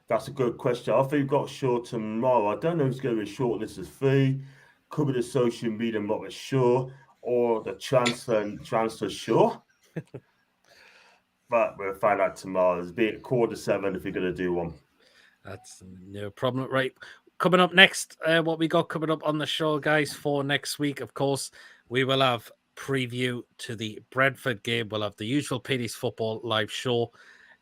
That's a good question. I think we've got a show tomorrow. I don't know if it's going to be shortlisted 3. Could be the social media, I'm not sure, or the transfer show. But we'll find out tomorrow. It's be at 7:15 if you're going to do one. That's no problem. Right. Coming up next, what we got coming up on the show, guys, for next week, of course, we will have preview to the Brentford game. We'll have the usual Petey's Football live show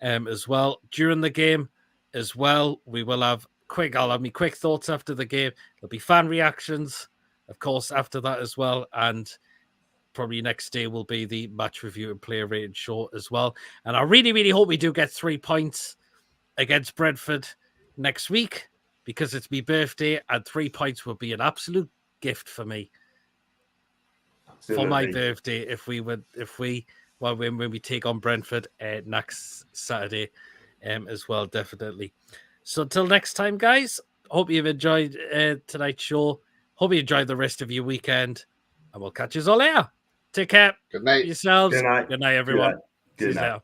as well. During the game as well, we will have I'll have my quick thoughts after the game. There'll be fan reactions, of course, after that as well. And probably next day will be the match review and player rated show as well. And I really, really hope we do get 3 points against Brentford next week, because it's my birthday and 3 points would be an absolute gift for me. For my birthday, when we take on Brentford next Saturday as well, definitely. So until next time, guys, hope you've enjoyed tonight's show. Hope you enjoyed the rest of your weekend, and we'll catch you all later. Take care. Good night. Yourselves. Good night. Good night, everyone. Good night.